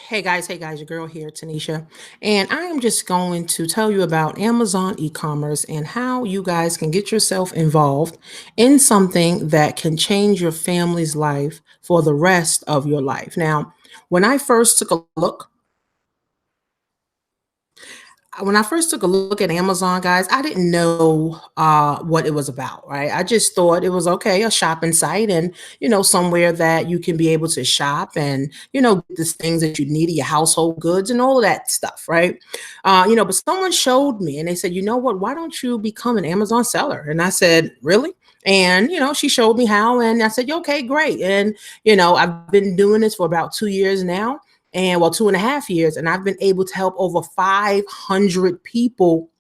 Hey guys, your girl here, Tanisha, and I am just going to tell you about Amazon e-commerce and how you guys can get yourself involved in something that can change your family's life for the rest of your life. Now, when I first took a look when I first took a look at Amazon, guys, I didn't know what it was about, right? I just thought it was okay, a shopping site, and somewhere that you can be able to shop and get the things that you need, your household goods, and all of that stuff, right? But someone showed me, and they said, you know what? Why don't you become an Amazon seller? And I said, really? And she showed me how, and I said, okay, great. And I've been doing this for about 2 years now, and well, 2.5 years, and I've been able to help over 500 people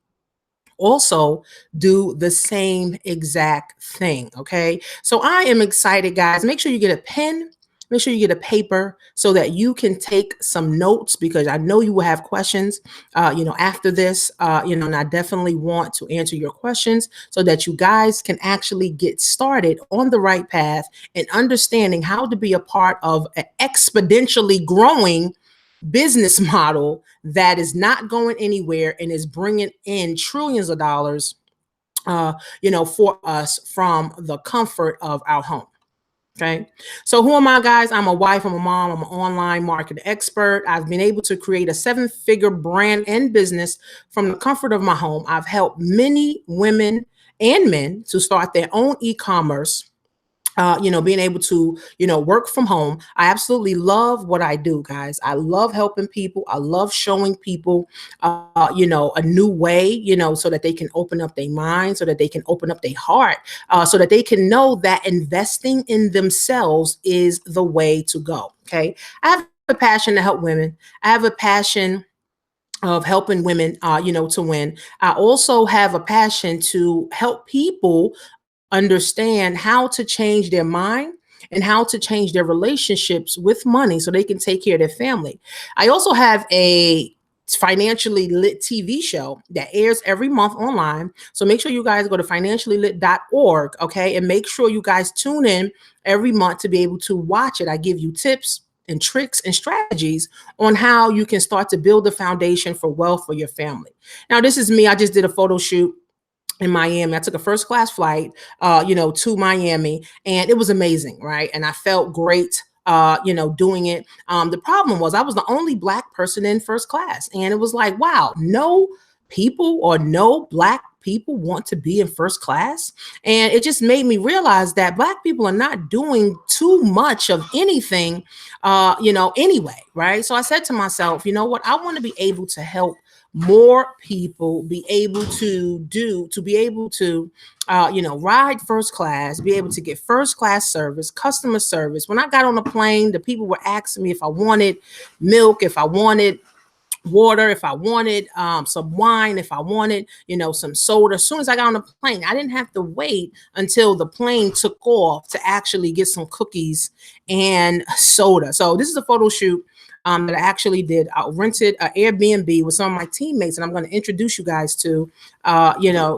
also do the same exact thing. Okay. So I am excited, guys. Make sure you get a pen. Make sure you get a paper so that you can take some notes, because I know you will have questions, after this, and I definitely want to answer your questions so that you guys can actually get started on the right path and understanding how to be a part of an exponentially growing business model that is not going anywhere and is bringing in trillions of dollars, for us from the comfort of our home. Okay. So who am I, guys? I'm a wife, I'm a mom, I'm an online marketing expert. I've been able to create a 7-figure brand and business from the comfort of my home. I've helped many women and men to start their own e-commerce, being able to, work from home. I absolutely love what I do, guys. I love helping people. I love showing people, a new way, so that they can open up their mind, so that they can open up their heart, so that they can know that investing in themselves is the way to go. Okay. I have a passion to help women. I have a passion of helping women, to win. I also have a passion to help people understand how to change their mind and how to change their relationships with money so they can take care of their family. I also have a financially lit TV show that airs every month online. So make sure you guys go to financiallylit.org, okay? And make sure you guys tune in every month to be able to watch it. I give you tips and tricks and strategies on how you can start to build the foundation for wealth for your family. Now, this is me. I just did a photo shoot in Miami. I took a first class flight, to Miami, and it was amazing, right? And I felt great, doing it. The problem was I was the only Black person in first class, and it was like, wow, no people or no Black people want to be in first class. And it just made me realize that Black people are not doing too much of anything, anyway, right? So I said to myself, you know what? I want to be able to help more people be able to ride first class, be able to get first class service, customer service. When I got on the plane, the people were asking me if I wanted milk, if I wanted water, if I wanted some wine, if I wanted, some soda. As soon as I got on the plane, I didn't have to wait until the plane took off to actually get some cookies and soda. So this is a photo shoot that I actually did. I rented an Airbnb with some of my teammates, and I'm going to introduce you guys to,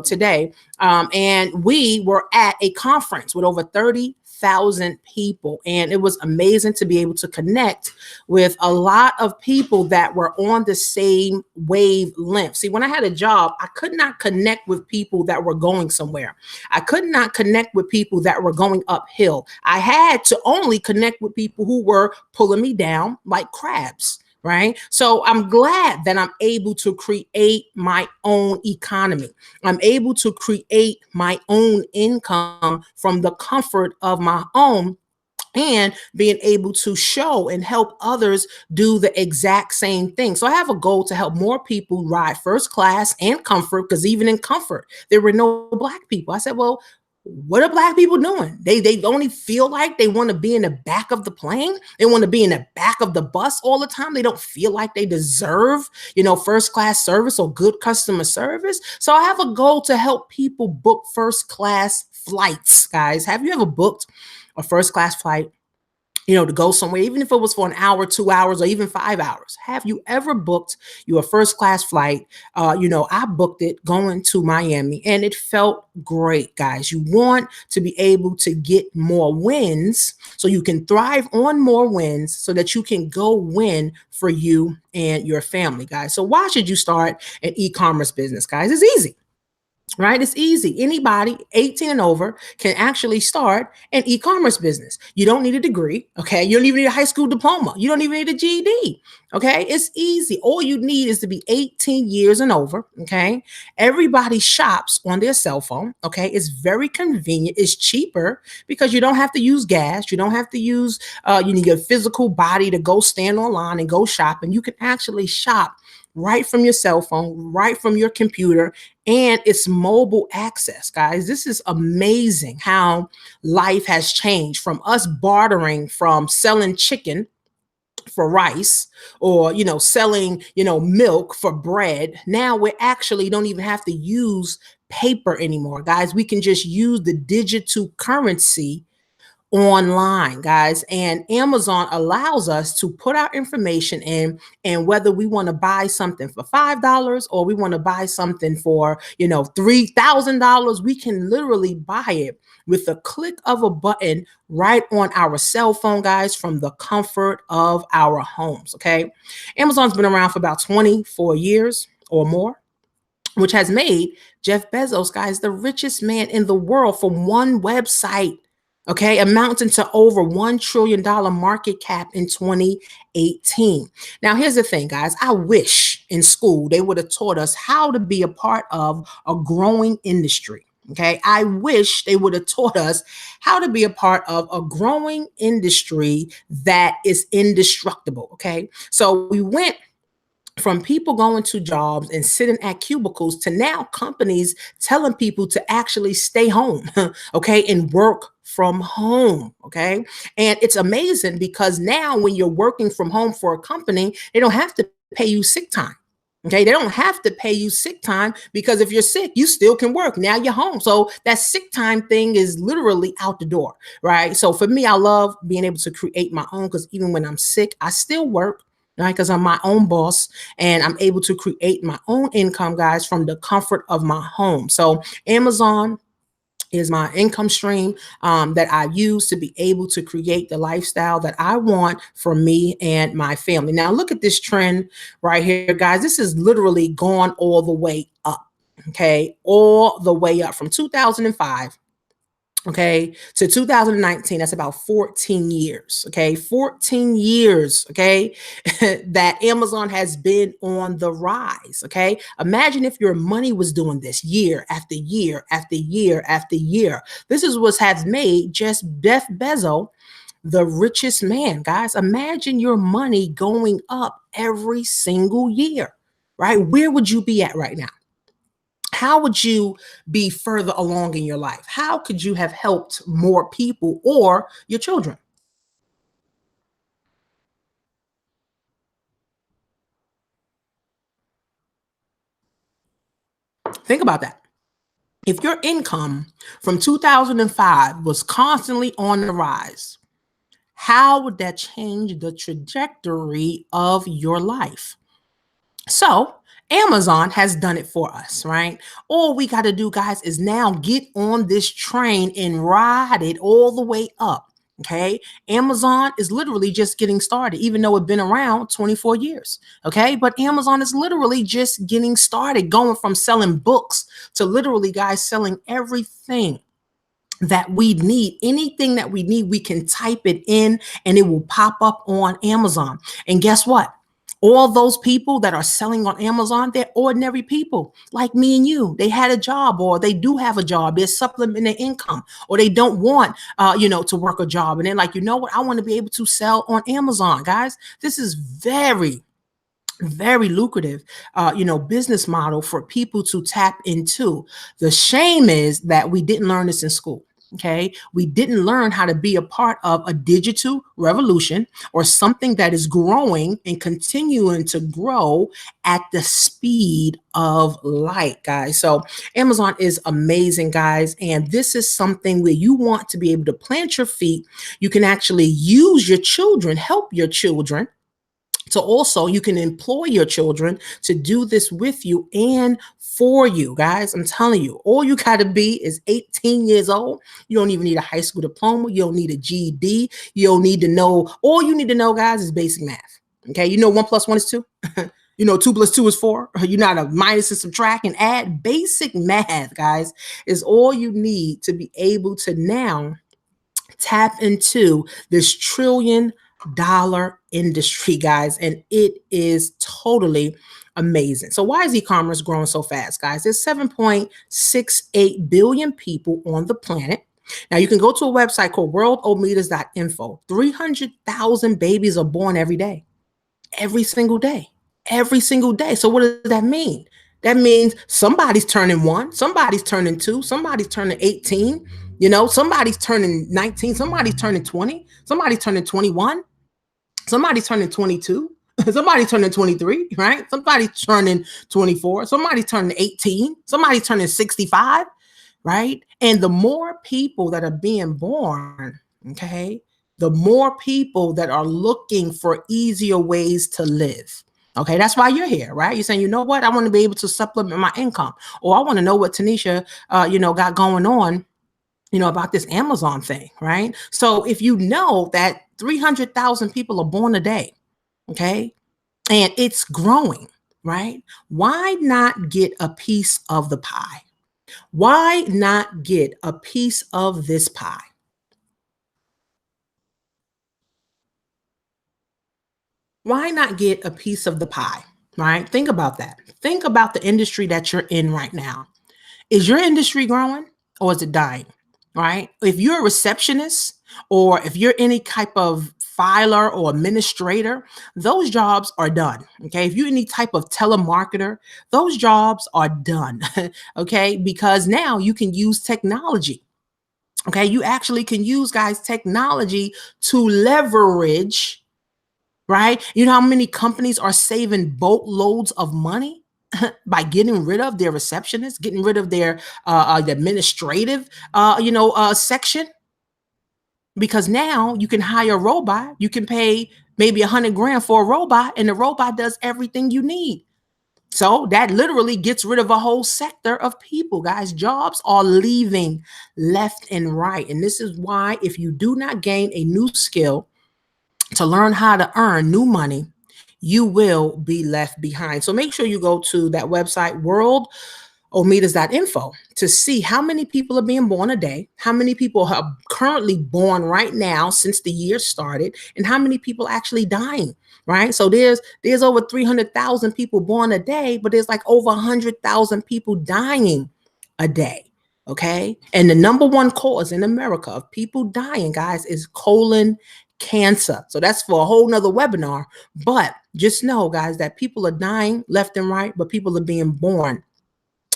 today. And we were at a conference with over 30,000 people, and it was amazing to be able to connect with a lot of people that were on the same wavelength. See, when I had a job, I could not connect with people that were going somewhere. I could not connect with people that were going uphill. I had to only connect with people who were pulling me down like crabs. Right. So I'm glad that I'm able to create my own economy. I'm able to create my own income from the comfort of my home, and being able to show and help others do the exact same thing. So I have a goal to help more people ride first class and comfort, because even in comfort, there were no Black people. I said, well, what are Black people doing? They only feel like they want to be in the back of the plane. They want to be in the back of the bus all the time. They don't feel like they deserve, first class service or good customer service. So I have a goal to help people book first class flights, guys. Have you ever booked a first class flight to go somewhere, even if it was for an hour, 2 hours, or even 5 hours. Have you ever booked your first class flight? I booked it going to Miami and it felt great, guys. You want to be able to get more wins so you can thrive on more wins so that you can go win for you and your family, guys. So, why should you start an e commerce business, guys? It's easy, right? It's easy. Anybody 18 and over can actually start an e-commerce business. You don't need a degree, okay? You don't even need a high school diploma. You don't even need a GED, okay? It's easy. All you need is to be 18 years and over, okay? Everybody shops on their cell phone, okay? It's very convenient. It's cheaper because you don't have to use gas. You don't have to use you need your physical body to go stand online and go shop, and you can actually shop right from your cell phone, right from your computer, and it's mobile access, guys. This is amazing how life has changed from us bartering, from selling chicken for rice, or selling milk for bread. Now we actually don't even have to use paper anymore, guys. We can just use the digital currency online, guys. And Amazon allows us to put our information in, and whether we want to buy something for $5 or we want to buy something for $3,000, we can literally buy it with a click of a button right on our cell phone, guys, from the comfort of our homes. Okay, Amazon's been around for about 24 years or more, which has made Jeff Bezos, guys, the richest man in the world from one website. Okay, amounting to over $1 trillion market cap in 2018. Now, here's the thing, guys. I wish in school they would have taught us how to be a part of a growing industry. Okay, I wish they would have taught us how to be a part of a growing industry that is indestructible. Okay, so we went from people going to jobs and sitting at cubicles to now companies telling people to actually stay home, okay, and work from home, okay? And it's amazing because now when you're working from home for a company, they don't have to pay you sick time. Okay, they don't have to pay you sick time because if you're sick, you still can work. Now you're home. So that sick time thing is literally out the door, right? So for me, I love being able to create my own because even when I'm sick, I still work, right? Because I'm my own boss and I'm able to create my own income, guys, from the comfort of my home. So Amazon is my income stream that I use to be able to create the lifestyle that I want for me and my family. Now, look at this trend right here, guys. This is literally gone all the way up, okay? All the way up from 2005, okay, to 2019. That's about 14 years, okay? 14 years, okay, that Amazon has been on the rise, okay? Imagine if your money was doing this year after year after year after year. This is what has made just Jeff Bezos the richest man, guys. Imagine your money going up every single year, right? Where would you be at right now? How would you be further along in your life? How could you have helped more people or your children? Think about that. If your income from 2005 was constantly on the rise, how would that change the trajectory of your life? So, Amazon has done it for us, right? All we got to do, guys, is now get on this train and ride it all the way up. Okay. Amazon is literally just getting started, even though it's been around 24 years. Okay. But Amazon is literally just getting started, going from selling books to literally, guys, selling everything that we need. Anything that we need, we can type it in and it will pop up on Amazon. And guess what? All those people that are selling on Amazon, they're ordinary people like me and you. They had a job, or they do have a job. They're supplementing their income, or they don't want, to work a job. And they're like, you know what? I want to be able to sell on Amazon, guys. This is very lucrative, business model for people to tap into. The shame is that we didn't learn this in school. Okay. We didn't learn how to be a part of a digital revolution or something that is growing and continuing to grow at the speed of light, guys. So Amazon is amazing, guys. And this is something where you want to be able to plant your feet. You can actually use your children, help your children. So also you can employ your children to do this with you and for you, guys. I'm telling you, all you got to be is 18 years old. You don't even need a high school diploma. You don't need a GED. You don't need to know. All you need to know, guys, is basic math. Okay. You know, 1 + 1 is 2. You know, 2 + 2 is 4. You know how to minus and subtract and add. Basic math, guys, is all you need to be able to now tap into this $1 trillion industry, guys, and it is totally amazing. So why is e-commerce growing so fast, guys? There's 7.68 billion people on the planet. Now you can go to a website called worldometers.info. 300,000 babies are born every day, every single day, every single day. So what does that mean? That means somebody's turning 1, somebody's turning 2, somebody's turning 18, you know, somebody's turning 19, somebody's turning 20, somebody's turning 21, somebody's turning 22, somebody's turning 23, right? Somebody's turning 24, somebody's turning 18, somebody's turning 65, right? And the more people that are being born, okay, the more people that are looking for easier ways to live. Okay, that's why you're here, right? You're saying, you know what? I want to be able to supplement my income, or I want to know what Tanisha, got going on, about this Amazon thing, right? So if you know that 300,000 people are born a day, okay, and it's growing, right? Why not get a piece of the pie? Why not get a piece of this pie? Why not get a piece of the pie, right? Think about that. Think about the industry that you're in right now. Is your industry growing or is it dying? Right? If you're a receptionist or if you're any type of filer or administrator, those jobs are done. Okay. If you're any type of telemarketer, those jobs are done. Okay. Because now you can use technology. Okay. You actually can use, guys, technology to leverage, right? You know how many companies are saving boatloads of money by getting rid of their receptionists, getting rid of their the administrative section, because now you can hire a robot. You can pay maybe 100 grand for a robot, and the robot does everything you need. So that literally gets rid of a whole sector of people, guys. Jobs are leaving left and right. And this is why, if you do not gain a new skill to learn how to earn new money, you will be left behind. So make sure you go to that website, worldometers.info, to see how many people are being born a day, how many people are currently born right now since the year started, and how many people actually dying, right? So there's over 300,000 people born a day, but there's like over 100,000 people dying a day. Okay. And the number one cause in America of people dying, guys, is colon cancer. So that's for a whole nother webinar. But just know, guys, that people are dying left and right, but people are being born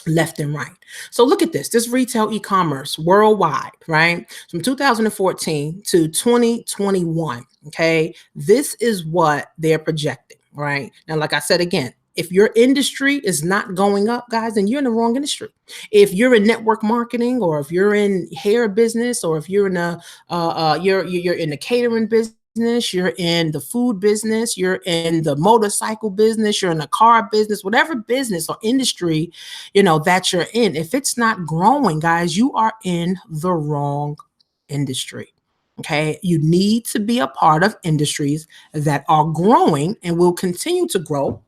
left and right. So look at this retail e-commerce worldwide, right? From 2014 to 2021. Okay. This is what they're projecting, right? Now, like I said, again, if your industry is not going up, guys, then you're in the wrong industry. If you're in network marketing, or if you're in hair business, or if you're in you're in the catering business, you're in the food business, you're in the motorcycle business, you're in the car business, whatever business or industry, that you're in, if it's not growing, guys, you are in the wrong industry. Okay. You need to be a part of industries that are growing and will continue to grow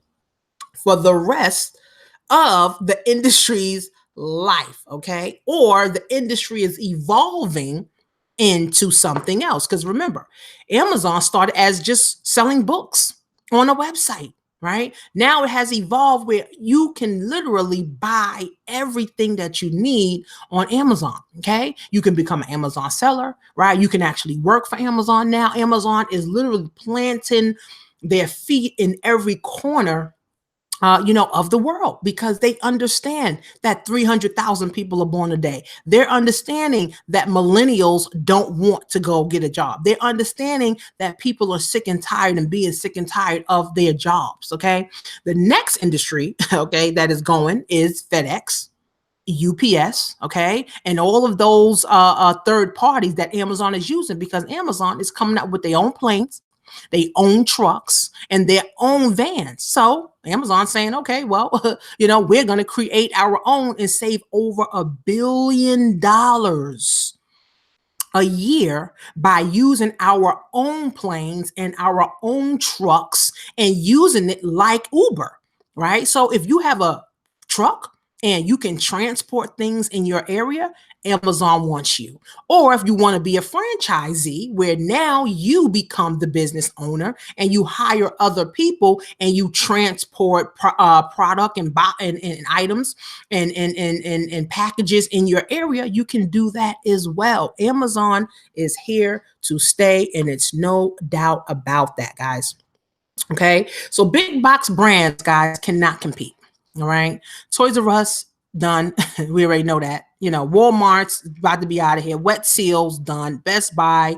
for the rest of the industry's life, okay? Or the industry is evolving into something else. Because remember, Amazon started as just selling books on a website, right? Now it has evolved where you can literally buy everything that you need on Amazon, okay? You can become an Amazon seller, right? You can actually work for Amazon now. Amazon is literally planting their feet in every corner of the world, because they understand that 300,000 people are born a day. They're understanding that millennials don't want to go get a job. They're understanding that people are sick and tired and being sick and tired of their jobs. Okay. The next industry, okay, that is going is FedEx. UPS, okay, and all of those third parties that Amazon is using, because Amazon is coming out with their own planes, they own trucks, and their own vans. So Amazon saying, okay, well, we're going to create our own and save over $1 billion a year by using our own planes and our own trucks and using it like Uber, right? So if you have a truck and you can transport things in your area, Amazon wants you. Or if you want to be a franchisee, where now you become the business owner and you hire other people and you transport product and items and packages in your area, you can do that as well. Amazon is here to stay, and it's no doubt about that, guys. Okay, so big box brands, guys, cannot compete. All right, Toys R Us done. We already know that. Walmart's about to be out of here. Wet Seals done. Best Buy.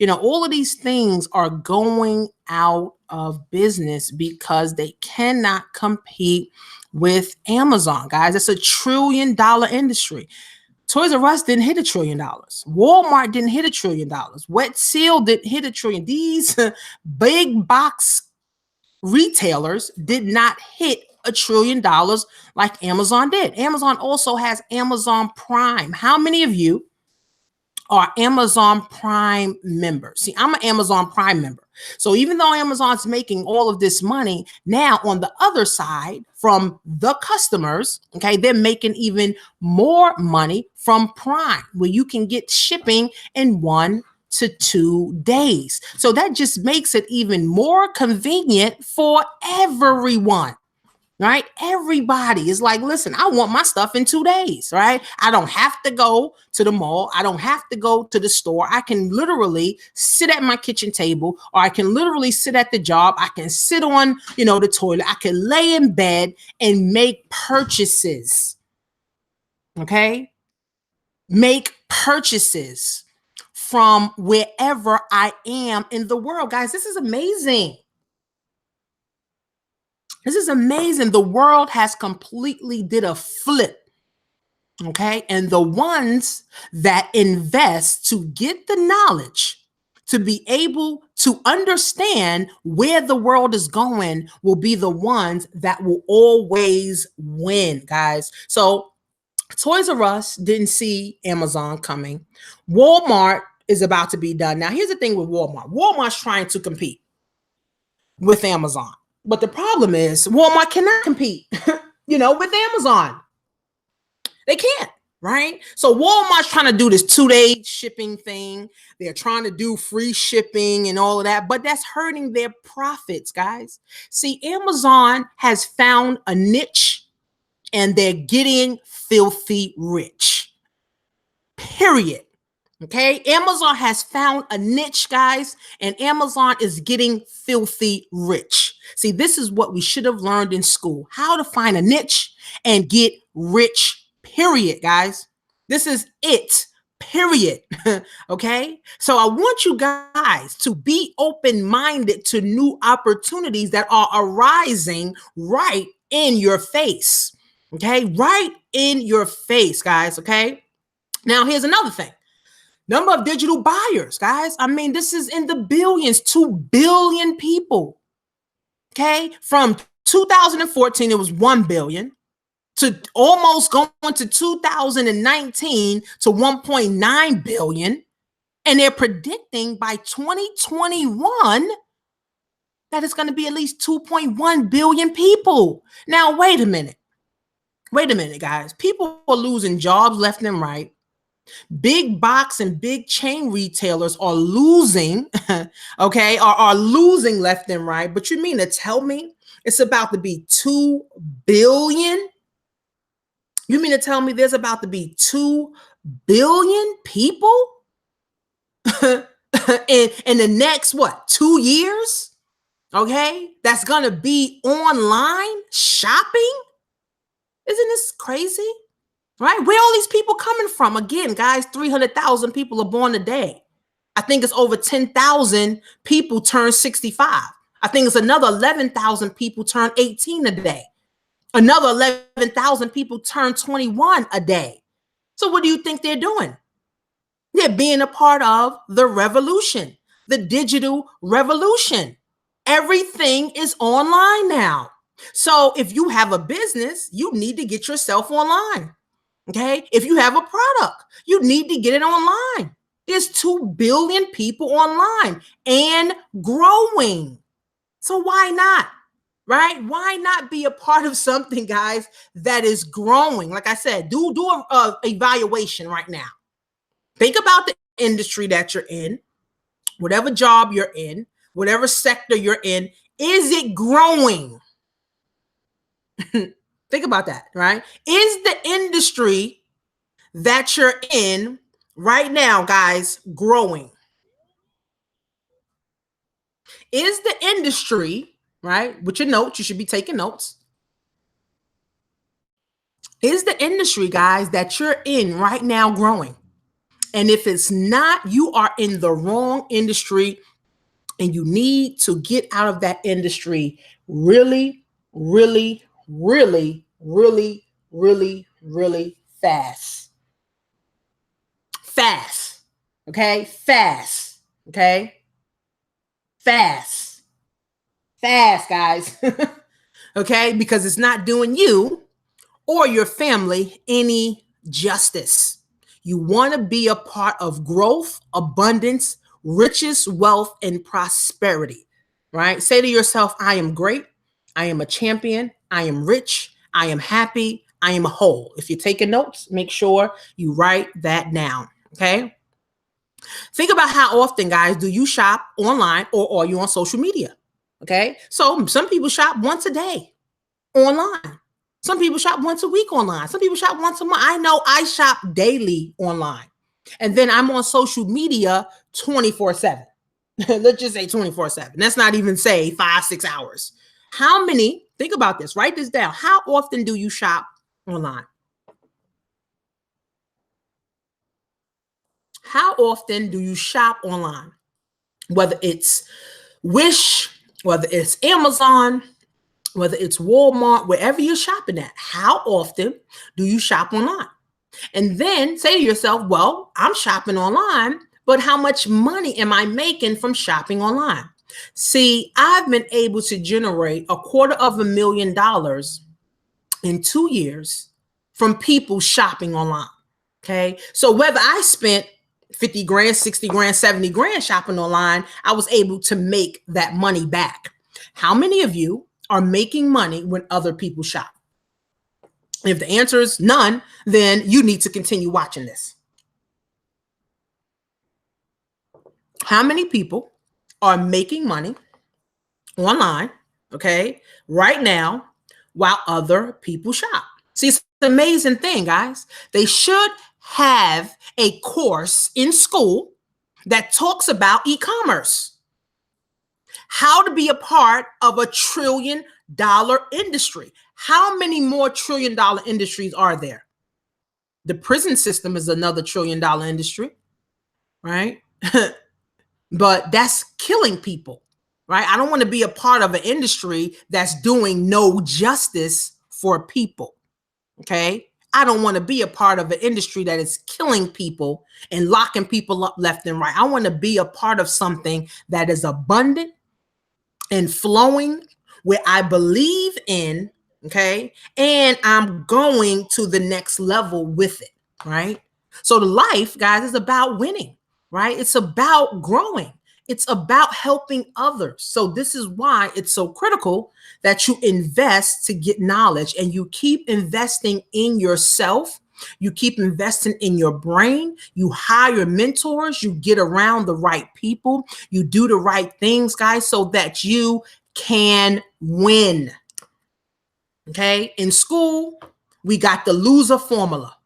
All of these things are going out of business because they cannot compete with Amazon, guys. It's $1 trillion industry. Toys R Us didn't hit $1 trillion. Walmart didn't hit $1 trillion. Wet Seal didn't hit $1 trillion. These big box retailers did not hit $1 trillion like Amazon did. Amazon also has Amazon Prime. How many of you are Amazon Prime members? See, I'm an Amazon Prime member. So even though Amazon's making all of this money, now on the other side, from the customers, okay, they're making even more money from Prime, where you can get shipping in 1 to 2 days. So that just makes it even more convenient for everyone. Right? Everybody is like, listen, I want my stuff in 2 days, right? I don't have to go to the mall. I don't have to go to the store. I can literally sit at my kitchen table, or I can literally sit at the job. I can sit on, the toilet. I can lay in bed and make purchases. Okay? Make purchases from wherever I am in the world. Guys, this is amazing. This is amazing. The world has completely did a flip. Okay. And the ones that invest to get the knowledge to be able to understand where the world is going will be the ones that will always win, guys. So Toys R Us didn't see Amazon coming. Walmart is about to be done. Now, here's the thing with Walmart. Walmart's trying to compete with Amazon. But the problem is Walmart cannot compete, with Amazon. They can't, right? So Walmart's trying to do this 2-day shipping thing. They're trying to do free shipping and all of that, but that's hurting their profits, guys. See, Amazon has found a niche and they're getting filthy rich. Period. Okay, Amazon has found a niche, guys, and Amazon is getting filthy rich. See, this is what we should have learned in school: how to find a niche and get rich, period, guys. This is it, period. Okay, so I want you guys to be open-minded to new opportunities that are arising right in your face. Okay, right in your face, guys. Okay, now here's another thing. Number of digital buyers, guys. I mean, this is in the billions, 2 billion people. Okay. From 2014, it was 1 billion to almost going to 2019 to 1.9 billion. And they're predicting by 2021 that it's going to be at least 2.1 billion people. Now, wait a minute. Wait a minute, guys. People are losing jobs left and right. Big box and big chain retailers are losing, okay, are losing left and right. But you mean to tell me it's about to be 2 billion? You mean to tell me there's about to be 2 billion people in the next, 2 years? okay, that's going to be online shopping. Isn't this crazy? Right? Where all these people coming from? Again, guys, 300,000 people are born a day. I think it's over 10,000 people turn 65. I think it's another 11,000 people turn 18 a day. Another 11,000 people turn 21 a day. So what do you think they're doing? They're being a part of the revolution, the digital revolution. Everything is online now. So if you have a business, you need to get yourself online. Okay. If you have a product, you need to get it online. There's 2 billion people online and growing. So why not? Right? Why not be a part of something, guys, that is growing? Like I said, do a evaluation right now. Think about the industry that you're in, whatever job you're in, whatever sector you're in. Is it growing? Think about that, right? Is the industry that you're in right now, guys, growing? Is the industry, right? With your notes, you should be taking notes. Is the industry, guys, that you're in right now growing? And if it's not, you are in the wrong industry and you need to get out of that industry really, really, really, really, really, really fast. Fast. Okay? Fast. Okay? Fast. Fast, guys. Okay? Because it's not doing you or your family any justice. You want to be a part of growth, abundance, riches, wealth, and prosperity, right? Say to yourself, I am great. I am a champion. I am rich. I am happy. I am whole. If you're taking notes, make sure you write that down, okay? Think about how often, guys, do you shop online or are you on social media? Okay. So some people shop once a day online. Some people shop once a week online. Some people shop once a month. I know I shop daily online. And then I'm on social media 24/7. Let's just say 24/7. Let's not even say 5, 6 hours. How many, think about this, write this down. How often do you shop online? How often do you shop online? Whether it's Wish, whether it's Amazon, whether it's Walmart, wherever you're shopping at, how often do you shop online? And then say to yourself, well, I'm shopping online, but how much money am I making from shopping online? See, I've been able to generate $250,000 in 2 years from people shopping online. Okay. So whether I spent 50 grand, 60 grand, 70 grand shopping online, I was able to make that money back. How many of you are making money when other people shop? If the answer is none, then you need to continue watching this. How many people are making money online, okay, right now while other people shop? See, it's an amazing thing, guys. They should have a course in school that talks about e-commerce, how to be a part of a $1 trillion industry. How many more $1 trillion industries are there? The prison system is another $1 trillion industry, right? But that's killing people, right? I don't want to be a part of an industry that's doing no justice for people, okay? I don't want to be a part of an industry that is killing people and locking people up left and right. I want to be a part of something that is abundant and flowing, where I believe in, okay? And I'm going to the next level with it, right? So the life, guys, is about winning, right? It's about growing. It's about helping others. So this is why it's so critical that you invest to get knowledge, and you keep investing in yourself. You keep investing in your brain. You hire mentors. You get around the right people. You do the right things, guys, so that you can win. Okay. In school, we got the loser formula.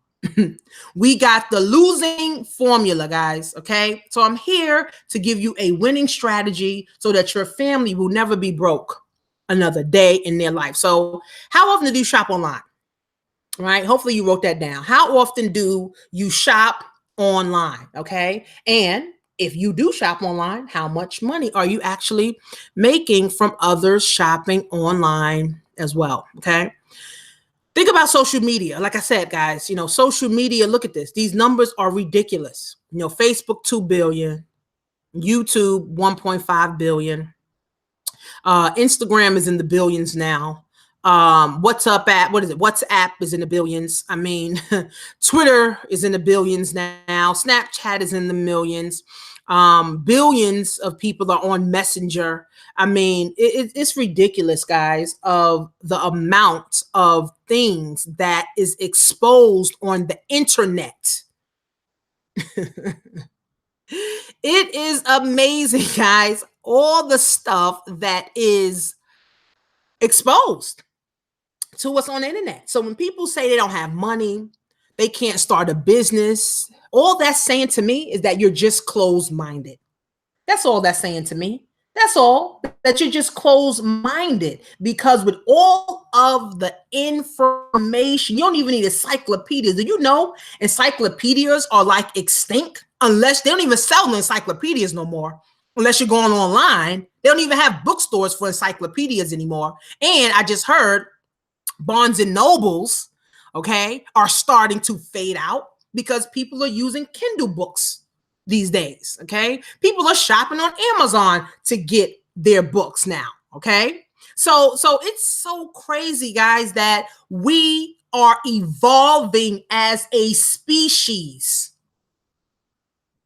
We got the losing formula, guys. Okay. So I'm here to give you a winning strategy so that your family will never be broke another day in their life. So, how often do you shop online? Right. Hopefully, you wrote that down. How often do you shop online? Okay. And if you do shop online, how much money are you actually making from others shopping online as well? Okay. Think about social media. Like I said, guys, social media, look at this. These numbers are ridiculous. Facebook, 2 billion, YouTube, 1.5 billion. Instagram is in the billions now. What is it? WhatsApp is in the billions. I mean, Twitter is in the billions now. Snapchat is in the millions. Billions of people are on Messenger. I mean, it's ridiculous, guys, of the amount of things that is exposed on the internet. It is amazing, guys, all the stuff that is exposed to us on the internet. So when people say they don't have money, they can't start a business, all that's saying to me is that you're just closed-minded. That's all that's saying to me. That's all, that you're just closed-minded, because with all of the information, you don't even need encyclopedias. Do you know encyclopedias are like extinct? Unless they don't even sell encyclopedias no more. Unless you're going online, they don't even have bookstores for encyclopedias anymore. And I just heard Barnes and Nobles, okay, are starting to fade out because people are using Kindle books these days. Okay, people are shopping on Amazon to get their books now. Okay, so it's so crazy, guys, that we are evolving as a species.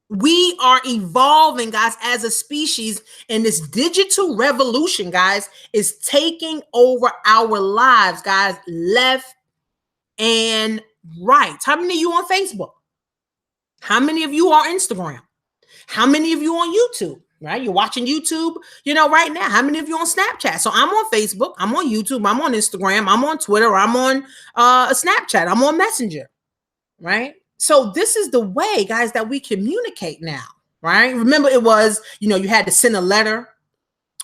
We are evolving, guys, as a species, and this digital revolution, guys, is taking over our lives, guys, left and right. How many of you on Facebook? How many of you are Instagram? How many of you on YouTube? Right? You're watching YouTube, right now. How many of you on Snapchat? So I'm on Facebook, I'm on YouTube, I'm on Instagram, I'm on Twitter, I'm on Snapchat, I'm on Messenger, right? So this is the way, guys, that we communicate now, right? Remember, it was, you had to send a letter,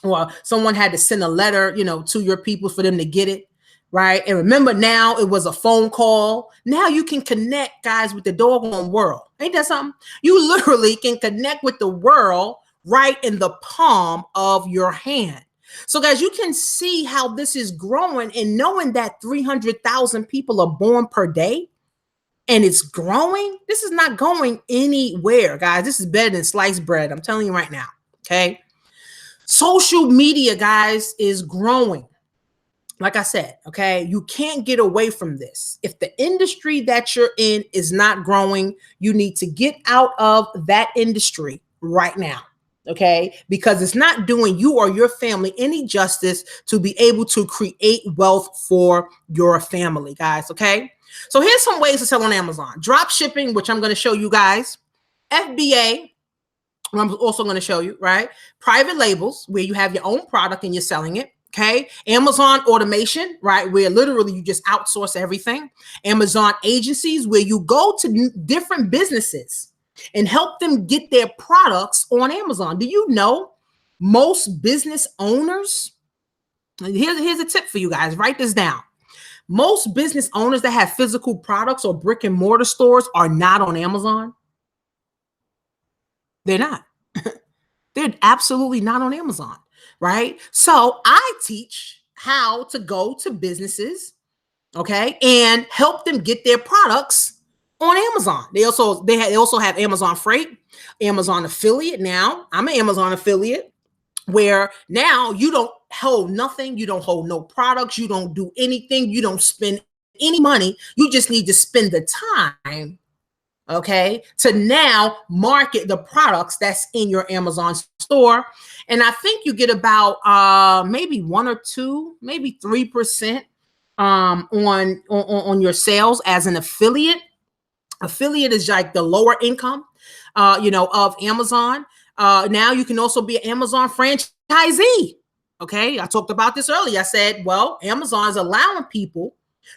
or someone had to send a letter, to your people for them to get it, right? And remember, now it was a phone call. Now you can connect, guys, with the doggone world. Ain't that something? You literally can connect with the world right in the palm of your hand. So, guys, you can see how this is growing, and knowing that 300,000 people are born per day, and it's growing. This is not going anywhere, guys. This is better than sliced bread. I'm telling you right now. Okay. Social media, guys, is growing. Like I said, okay, you can't get away from this. If the industry that you're in is not growing, you need to get out of that industry right now. Okay, because it's not doing you or your family any justice to be able to create wealth for your family, guys. Okay. So here's some ways to sell on Amazon. Drop shipping, which I'm going to show you guys. FBA, I'm also going to show you, right? Private labels, where you have your own product and you're selling it. Okay. Amazon automation, right? Where literally you just outsource everything. Amazon agencies, where you go to different businesses and help them get their products on Amazon. Do you know most business owners? Here's a tip for you guys. Write this down. Most business owners that have physical products or brick and mortar stores are not on Amazon. They're not. They're absolutely not on Amazon, right? So I teach how to go to businesses, okay, and help them get their products on Amazon. They also have Amazon Freight, Amazon Affiliate. Now I'm an Amazon affiliate, where now you don't hold nothing, you don't hold no products, you don't do anything, you don't spend any money. You just need to spend the time, okay, to now market the products that's in your Amazon store. And I think you get about maybe 1 or 2, maybe 3% on your sales as an affiliate. Affiliate is like the lower income, of Amazon. Now you can also be an Amazon franchisee. Okay. I talked about this earlier. I said, well, Amazon is allowing people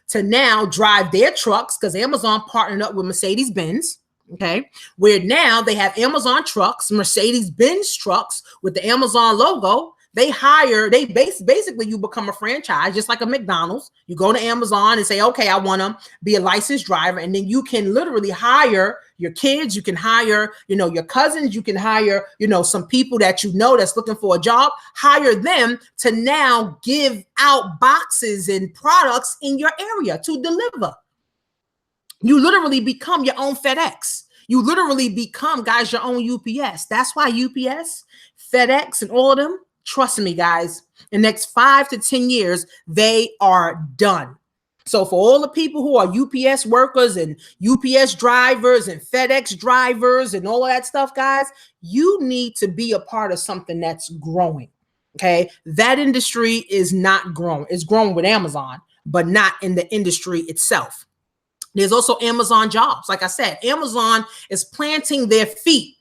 to now drive their trucks, because Amazon partnered up with Mercedes-Benz. Okay, where now they have Amazon trucks, Mercedes-Benz trucks with the Amazon logo. Basically you become a franchise, just like a McDonald's. You go to Amazon and say, okay, I want to be a licensed driver. And then you can literally hire your kids. You can hire, your cousins. You can hire, some people that that's looking for a job, hire them to now give out boxes and products in your area to deliver. You literally become your own FedEx. You literally become, guys, your own UPS. That's why UPS, FedEx, and all of them, trust me, guys, in the next 5 to 10 years, they are done. So for all the people who are UPS workers and UPS drivers and FedEx drivers and all of that stuff, guys, you need to be a part of something that's growing. Okay. That industry is not growing. It's growing with Amazon, but not in the industry itself. There's also Amazon jobs. Like I said, Amazon is planting their feet,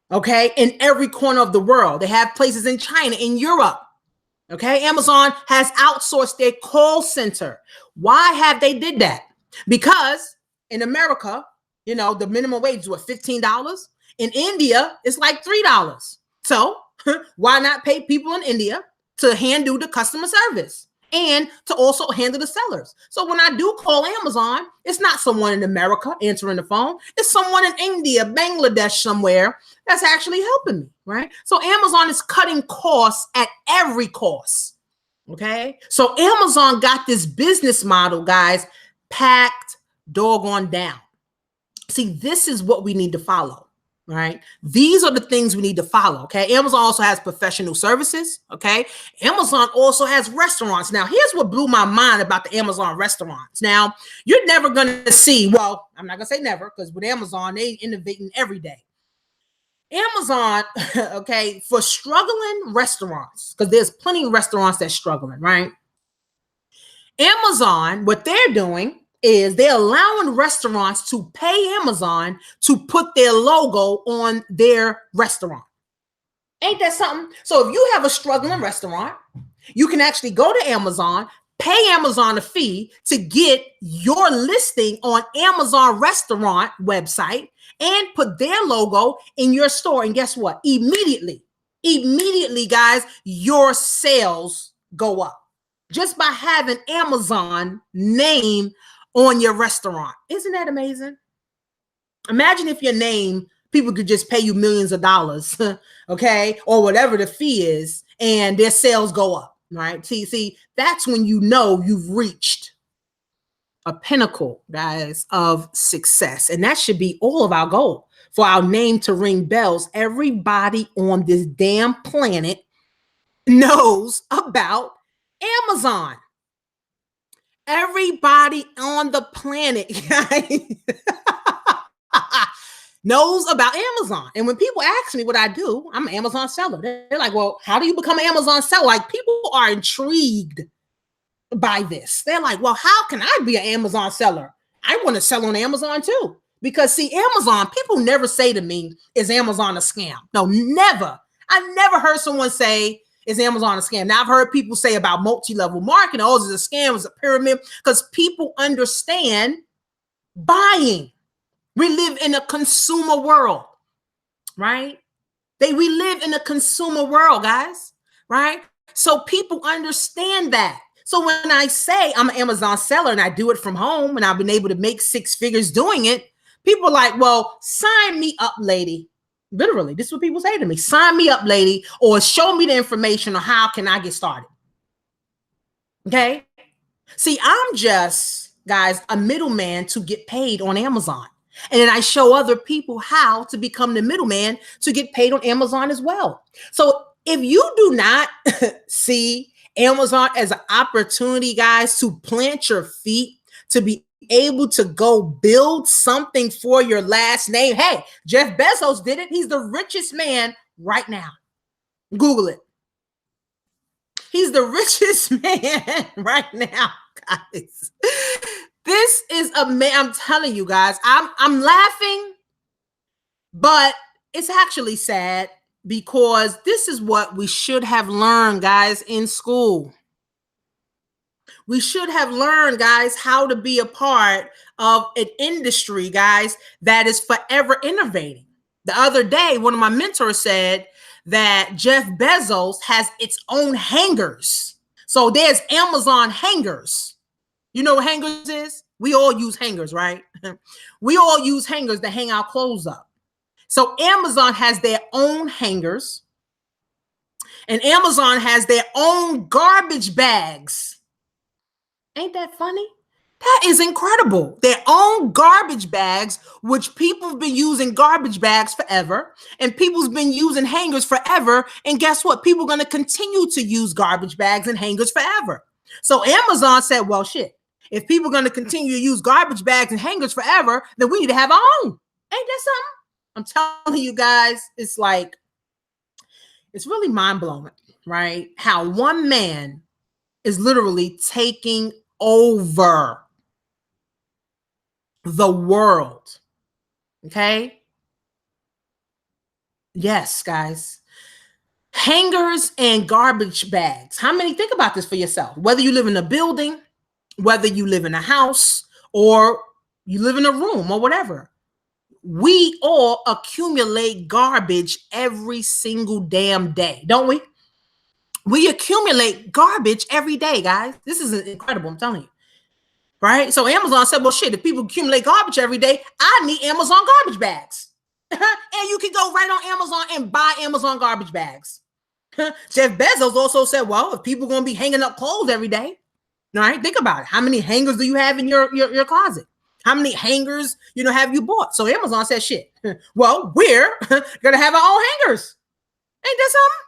okay, in every corner of the world. They have places in China, in Europe. Okay, Amazon has outsourced their call center. Why have they did that? Because in America, the minimum wage is what, $15? In India, it's like $3. So why not pay people in India to handle the customer service and to also handle the sellers? So when I do call Amazon, it's not someone in America answering the phone. It's someone in India, Bangladesh, somewhere that's actually helping me, right? So Amazon is cutting costs at every cost, okay? So Amazon got this business model, guys, packed doggone down. See, this is what we need to follow. Right? These are the things we need to follow. Okay. Amazon also has professional services. Okay. Amazon also has restaurants. Now, here's what blew my mind about the Amazon restaurants. Now, you're never going to see, well, I'm not going to say never, because with Amazon, they innovating every day. Amazon, okay, for struggling restaurants, because there's plenty of restaurants that's struggling, right? Amazon, what they're doing is they're allowing restaurants to pay Amazon to put their logo on their restaurant. Ain't that something? So if you have a struggling restaurant, you can actually go to Amazon, pay Amazon a fee to get your listing on Amazon restaurant website and put their logo in your store. And guess what? Immediately, guys, your sales go up just by having Amazon name on your restaurant. Isn't that amazing? Imagine if your name, people could just pay you millions of dollars, okay, or whatever the fee is, and their sales go up, right? See, that's when you've reached a pinnacle, guys, of success. And that should be all of our goal, for our name to ring bells. Everybody on this damn planet knows about Amazon. Everybody on the planet, guys, knows about Amazon. And when people ask me what I do, I'm an Amazon seller. They're like, well, how do you become an Amazon seller? Like, people are intrigued by this. They're like, well, how can I be an Amazon seller? I want to sell on Amazon too. Because see, Amazon, people never say to me, is Amazon a scam? No, never. I never heard someone say, is Amazon a scam? Now, I've heard people say about multi-level marketing, oh, it's a scam, it's a pyramid, because people understand buying. We live in a consumer world, right? We live in a consumer world, guys, right? So people understand that. So when I say I'm an Amazon seller and I do it from home and I've been able to make 6 figures doing it, people are like, well, sign me up, lady. Literally, this is what people say to me. Sign me up, lady, or show me the information on how can I get started. Okay. See, I'm just, guys, a middleman to get paid on Amazon. And then I show other people how to become the middleman to get paid on Amazon as well. So if you do not see Amazon as an opportunity, guys, to plant your feet, to be able to go build something for your last name. Hey, Jeff Bezos did it. He's the richest man right now. Google it. He's the richest man right now, guys. This is I'm telling you guys, I'm laughing, but it's actually sad, because this is what we should have learned, guys, in school. We should have learned, guys, how to be a part of an industry, guys, that is forever innovating. The other day, one of my mentors said that Jeff Bezos has its own hangers. So there's Amazon hangers. You know what hangers is? We all use hangers, right? We all use hangers to hang our clothes up. So Amazon has their own hangers, and Amazon has their own garbage bags. Ain't that funny? That is incredible. Their own garbage bags, which people have been using garbage bags forever, and people's been using hangers forever. And guess what? People are going to continue to use garbage bags and hangers forever. So Amazon said, well, shit, if people are going to continue to use garbage bags and hangers forever, then we need to have our own. Ain't that something? I'm telling you guys, it's like, it's really mind-blowing, right? How one man is literally taking over the world. Okay? Yes, guys. Hangers and garbage bags. How many? Think about this for yourself. Whether you live in a building, whether you live in a house, or you live in a room or whatever, we all accumulate garbage every single damn day, don't we? We accumulate garbage every day, guys. This is incredible, I'm telling you. Right? So Amazon said, well, shit, if people accumulate garbage every day, I need Amazon garbage bags. And you can go right on Amazon and buy Amazon garbage bags. Jeff Bezos also said, well, if people are going to be hanging up clothes every day, all right, think about it. How many hangers do you have in your closet? How many hangers, have you bought? So Amazon said, shit, well, we're going to have our own hangers. Ain't that something?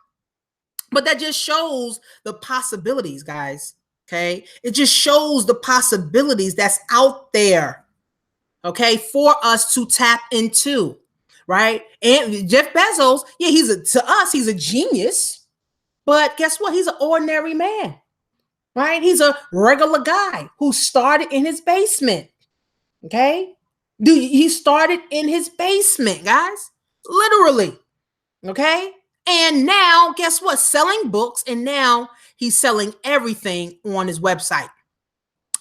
But that just shows the possibilities, guys. Okay. It just shows the possibilities that's out there. Okay. For us to tap into. Right. And Jeff Bezos, yeah, to us, he's a genius. But guess what? He's an ordinary man. Right. He's a regular guy who started in his basement. Okay. He started in his basement, guys. Literally. Okay. And now, guess what? Selling books, and now he's selling everything on his website.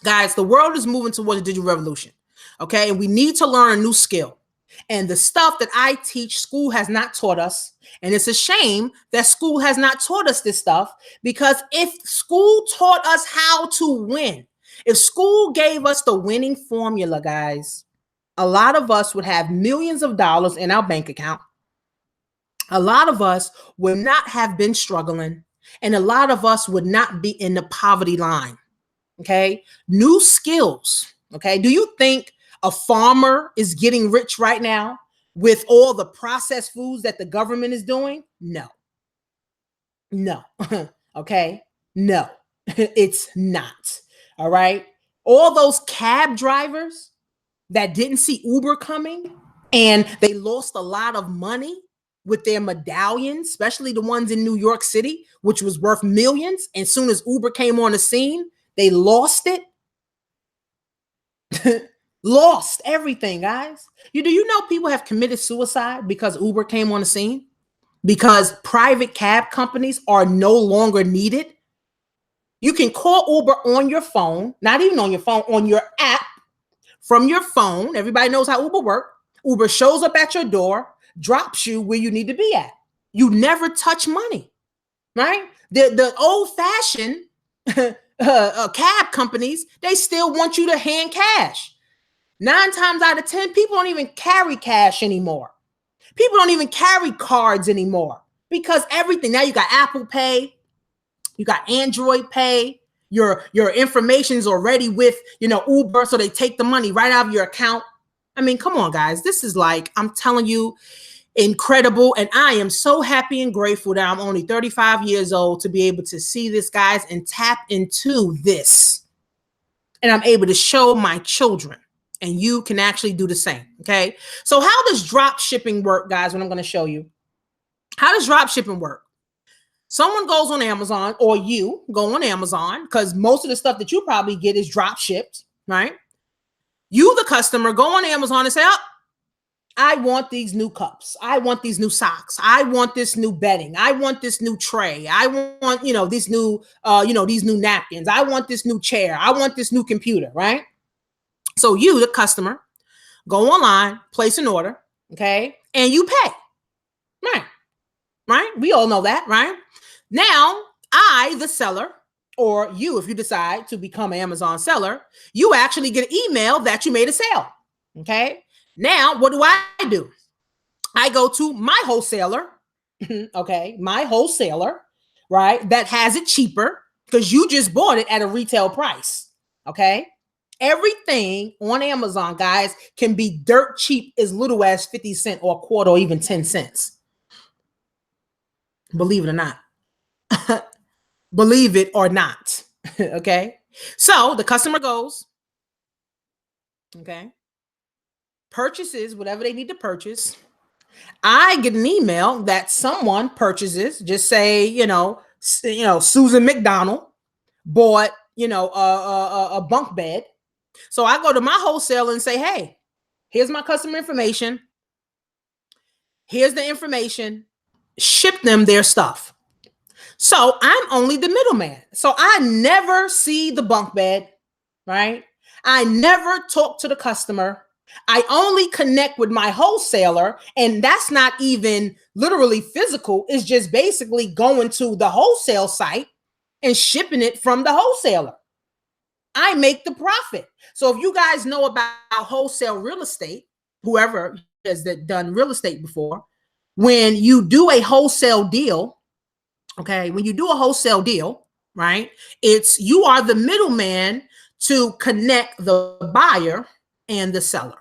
Guys, the world is moving towards a digital revolution, okay? And we need to learn a new skill. And the stuff that I teach, school has not taught us. And it's a shame that school has not taught us this stuff, because if school taught us how to win, if school gave us the winning formula, guys, a lot of us would have millions of dollars in our bank account. A lot of us would not have been struggling, and a lot of us would not be in the poverty line. Okay. New skills. Okay. Do you think a farmer is getting rich right now with all the processed foods that the government is doing? No. No. Okay. No, it's not. All right. All those cab drivers that didn't see Uber coming and they lost a lot of money with their medallions, especially the ones in New York City, which was worth millions. And as soon as Uber came on the scene, they lost it. Lost everything, guys. Do you know people have committed suicide because Uber came on the scene? Because private cab companies are no longer needed. You can call Uber on your phone, not even on your phone, on your app from your phone. Everybody knows how Uber works. Uber shows up at your door, drops you where you need to be at. You never touch money, right? The old-fashioned cab companies, they still want you to hand cash. 9 times out of 10, people don't even carry cash anymore. People don't even carry cards anymore, because everything, now you got Apple Pay, you got Android Pay, your information is already with, Uber, so they take the money right out of your account. I mean, come on, guys. This is like, I'm telling you, incredible. And I am so happy and grateful that I'm only 35 years old to be able to see this, guys, and tap into this. And I'm able to show my children, and you can actually do the same. Okay. So how does drop shipping work, guys? What I'm going to show you. How does drop shipping work? Someone goes on Amazon, or you go on Amazon, because most of the stuff that you probably get is drop shipped, right? You, the customer, go on Amazon and say, oh, I want these new cups. I want these new socks. I want this new bedding. I want this new tray. I want, these new, these new napkins. I want this new chair. I want this new computer, right? So you, the customer, go online, place an order, okay? And you pay, right? Right? We all know that, right? Now, I, the seller, or you, if you decide to become an Amazon seller, you actually get an email that you made a sale, okay? Now, what do? I go to my wholesaler, okay, my wholesaler, right, that has it cheaper because you just bought it at a retail price, okay? Everything on Amazon, guys, can be dirt cheap as little as 50 cents or a quarter or even 10 cents. Believe it or not. Believe it or not, okay? So the customer goes, okay, purchases whatever they need to purchase. I get an email that someone purchases, just say, Susan McDonald bought, a bunk bed. So I go to my wholesaler and say, hey, here's my customer information. Here's the information. Ship them their stuff. So I'm only the middleman. So I never see the bunk bed, right? I never talk to the customer. I only connect with my wholesaler, and that's not even literally physical. It's just basically going to the wholesale site and shipping it from the wholesaler. I make the profit. So if you guys know about wholesale real estate, whoever has done real estate before, when you do a wholesale deal, okay, when you do a wholesale deal, right, it's you are the middleman to connect the buyer and the seller.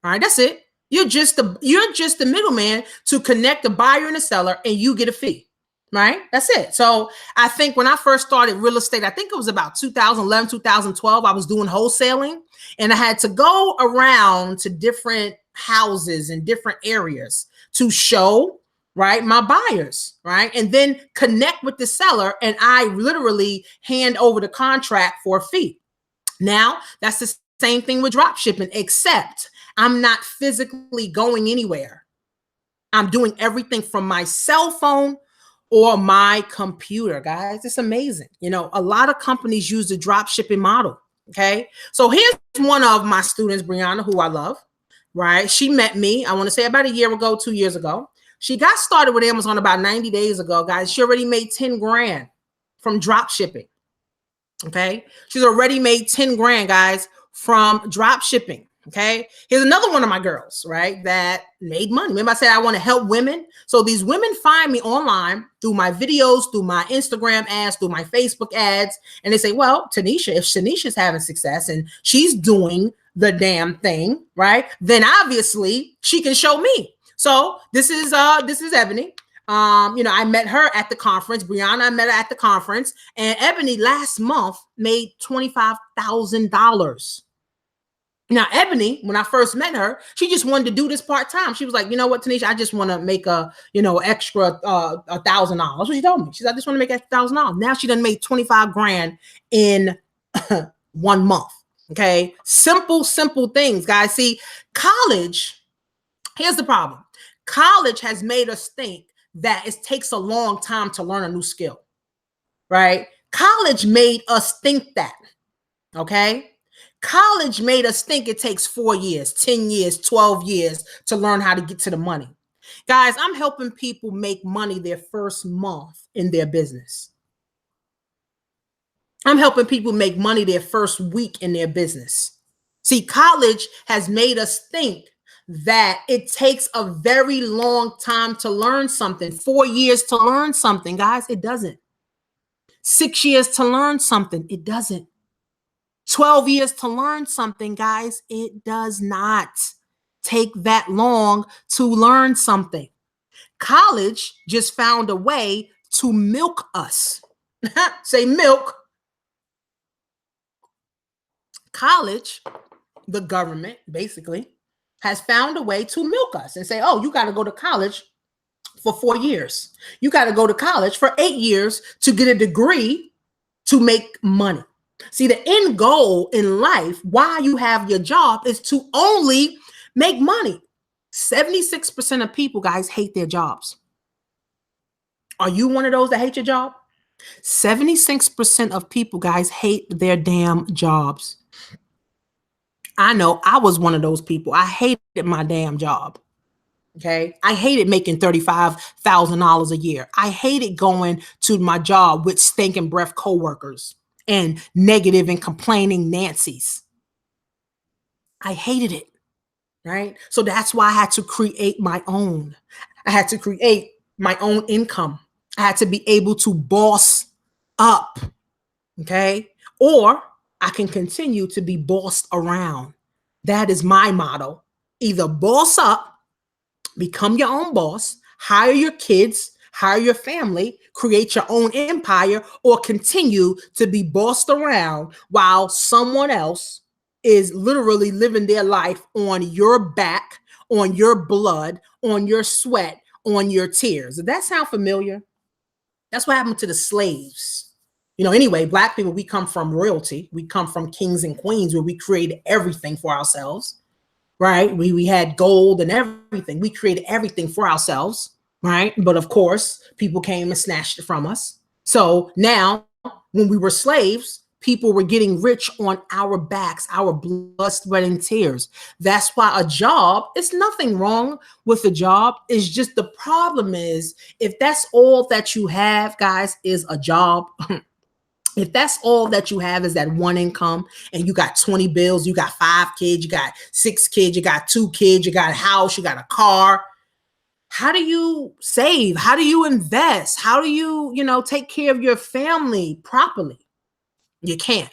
All right, that's it. You're just the middleman to connect the buyer and the seller, and you get a fee. Right? That's it. So I think when I first started real estate, I think it was about 2011, 2012, I was doing wholesaling, and I had to go around to different houses in different areas to show, right, my buyers, right? And then connect with the seller, and I literally hand over the contract for a fee. Now, that's the same thing with drop shipping, except I'm not physically going anywhere. I'm doing everything from my cell phone or my computer, guys. It's amazing. A lot of companies use the drop shipping model. Okay. So here's one of my students, Brianna, who I love, right? She met me, I want to say about a year ago, 2 years ago. She got started with Amazon about 90 days ago, guys. She already made 10 grand from drop shipping. Okay. She's already made 10 grand, guys, from drop shipping. Okay. Here's another one of my girls, right, that made money. Remember I said I want to help women. So these women find me online through my videos, through my Instagram ads, through my Facebook ads. And they say, well, Tanisha, if Tanisha's having success and she's doing the damn thing, right, then obviously she can show me. So this is Ebony. I met her at the conference. Brianna, I met her at the conference. And Ebony last month made $25,000. Now, Ebony, when I first met her, she just wanted to do this part-time. She was like, you know what, Tanisha, I just want to make extra $1,000. That's what she told me. She said, I just want to make extra $1,000. Now she done made 25 grand in 1 month. Okay. Simple things, guys. See, college, here's the problem. College has made us think that it takes a long time to learn a new skill, right? College made us think that, okay? College made us think it takes 4 years, 10 years, 12 years to learn how to get to the money. Guys, I'm helping people make money their first month in their business. I'm helping people make money their first week in their business. See, college has made us think that it takes a very long time to learn something. 4 years to learn something, guys. It doesn't. 6 years to learn something. It doesn't. 12 years to learn something, guys. It does not take that long to learn something. College just found a way to milk us. Say milk. College, the government basically, has found a way to milk us and say, oh, you got to go to college for 4 years. You got to go to college for 8 years to get a degree to make money. See, the end goal in life, why you have your job, is to only make money. 76% of people, guys, hate their jobs. Are you one of those that hate your job? 76% of people, guys, hate their damn jobs. I know I was one of those people. I hated my damn job. Okay. I hated making $35,000 a year. I hated going to my job with stinking breath coworkers and negative and complaining Nancy's. I hated it. Right. So that's why I had to create my own. I had to create my own income. I had to be able to boss up. Okay. Or I can continue to be bossed around. That is my motto. Either boss up, become your own boss, hire your kids, hire your family, create your own empire, or continue to be bossed around while someone else is literally living their life on your back, on your blood, on your sweat, on your tears. Does that sound familiar? That's what happened to the slaves. Anyway, Black people, we come from royalty. We come from kings and queens where we created everything for ourselves, right? We had gold and everything. We created everything for ourselves, right? But of course, people came and snatched it from us. So now, when we were slaves, people were getting rich on our backs, our blood, sweat, and tears. That's why a job, it's nothing wrong with a job. It's just the problem is if that's all that you have, guys, is a job. If that's all that you have is that one income and you got 20 bills, you got 5 kids, you got 6 kids, you got 2 kids, you got a house, you got a car. How do you save? How do you invest? How do you, take care of your family properly? You can't.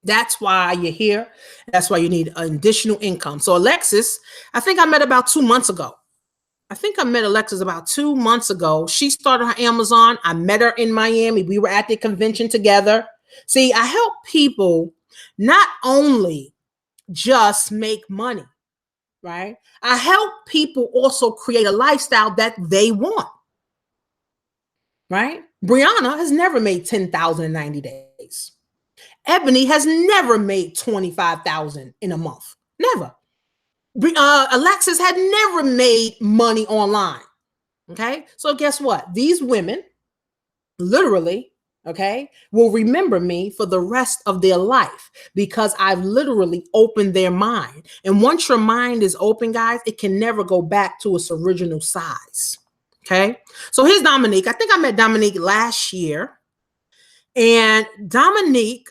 That's why you're here. That's why you need additional income. So Alexis, I think I met about 2 months ago. I think I met Alexis about 2 months ago. She started her Amazon. I met her in Miami. We were at the convention together. See, I help people not only just make money, right? I help people also create a lifestyle that they want, right? Brianna has never made 10,000 in 90 days. Ebony has never made 25,000 in a month. Never. Alexis had never made money online. Okay. So guess what? These women literally, okay, will remember me for the rest of their life because I've literally opened their mind. And once your mind is open, guys, it can never go back to its original size. Okay. So here's Dominique. I think I met Dominique last year. And Dominique,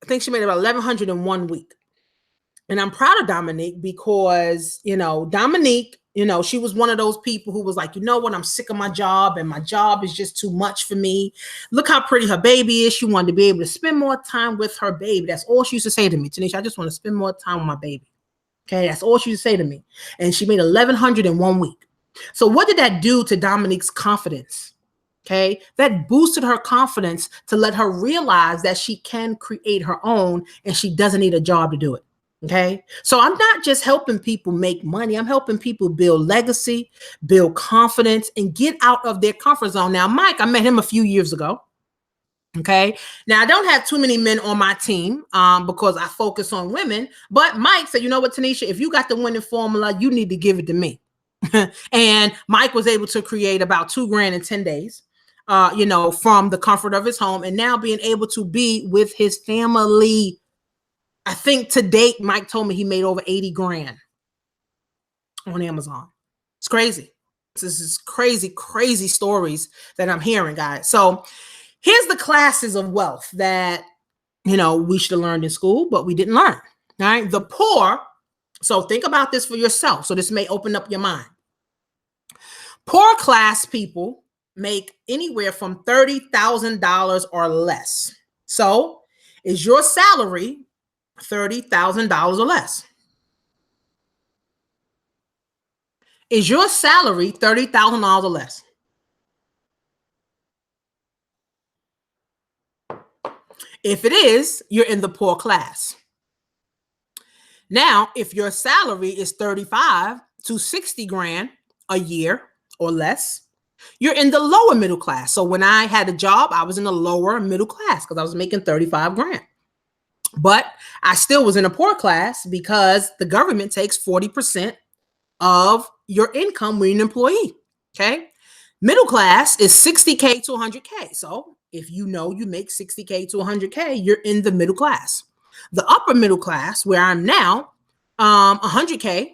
I think she made about 1,100 in 1 week. And I'm proud of Dominique because, Dominique, she was one of those people who was like, you know what, I'm sick of my job and my job is just too much for me. Look how pretty her baby is. She wanted to be able to spend more time with her baby. That's all she used to say to me. Tanisha, I just want to spend more time with my baby. Okay, that's all she used to say to me. And she made 1,100 in 1 week. So what did that do to Dominique's confidence? Okay, that boosted her confidence to let her realize that she can create her own and she doesn't need a job to do it. Okay. So I'm not just helping people make money. I'm helping people build legacy, build confidence, and get out of their comfort zone. Now, Mike, I met him a few years ago. Okay. Now I don't have too many men on my team because I focus on women. But Mike said, you know what, Tanisha, if you got the winning formula, you need to give it to me. And Mike was able to create about $2,000 in 10 days. From the comfort of his home and now being able to be with his family. I think to date, Mike told me he made over 80 grand on Amazon. It's crazy. This is crazy, crazy stories that I'm hearing, guys. So here's the classes of wealth that, we should have learned in school, but we didn't learn. All right. The poor. So think about this for yourself. So this may open up your mind. Poor class people make anywhere from $30,000 or less. So is your salary $30,000 or less? Is your salary $30,000 or less? If it is, you're in the poor class. Now, if your salary is 35 to 60 grand a year or less, you're in the lower middle class. So when I had a job, I was in the lower middle class because I was making 35 grand. But I still was in a poor class because the government takes 40% of your income when you're an employee. Okay. Middle class is 60K to 100K. So if you know you make 60K to 100K, you're in the middle class. The upper middle class, where I'm now, 100K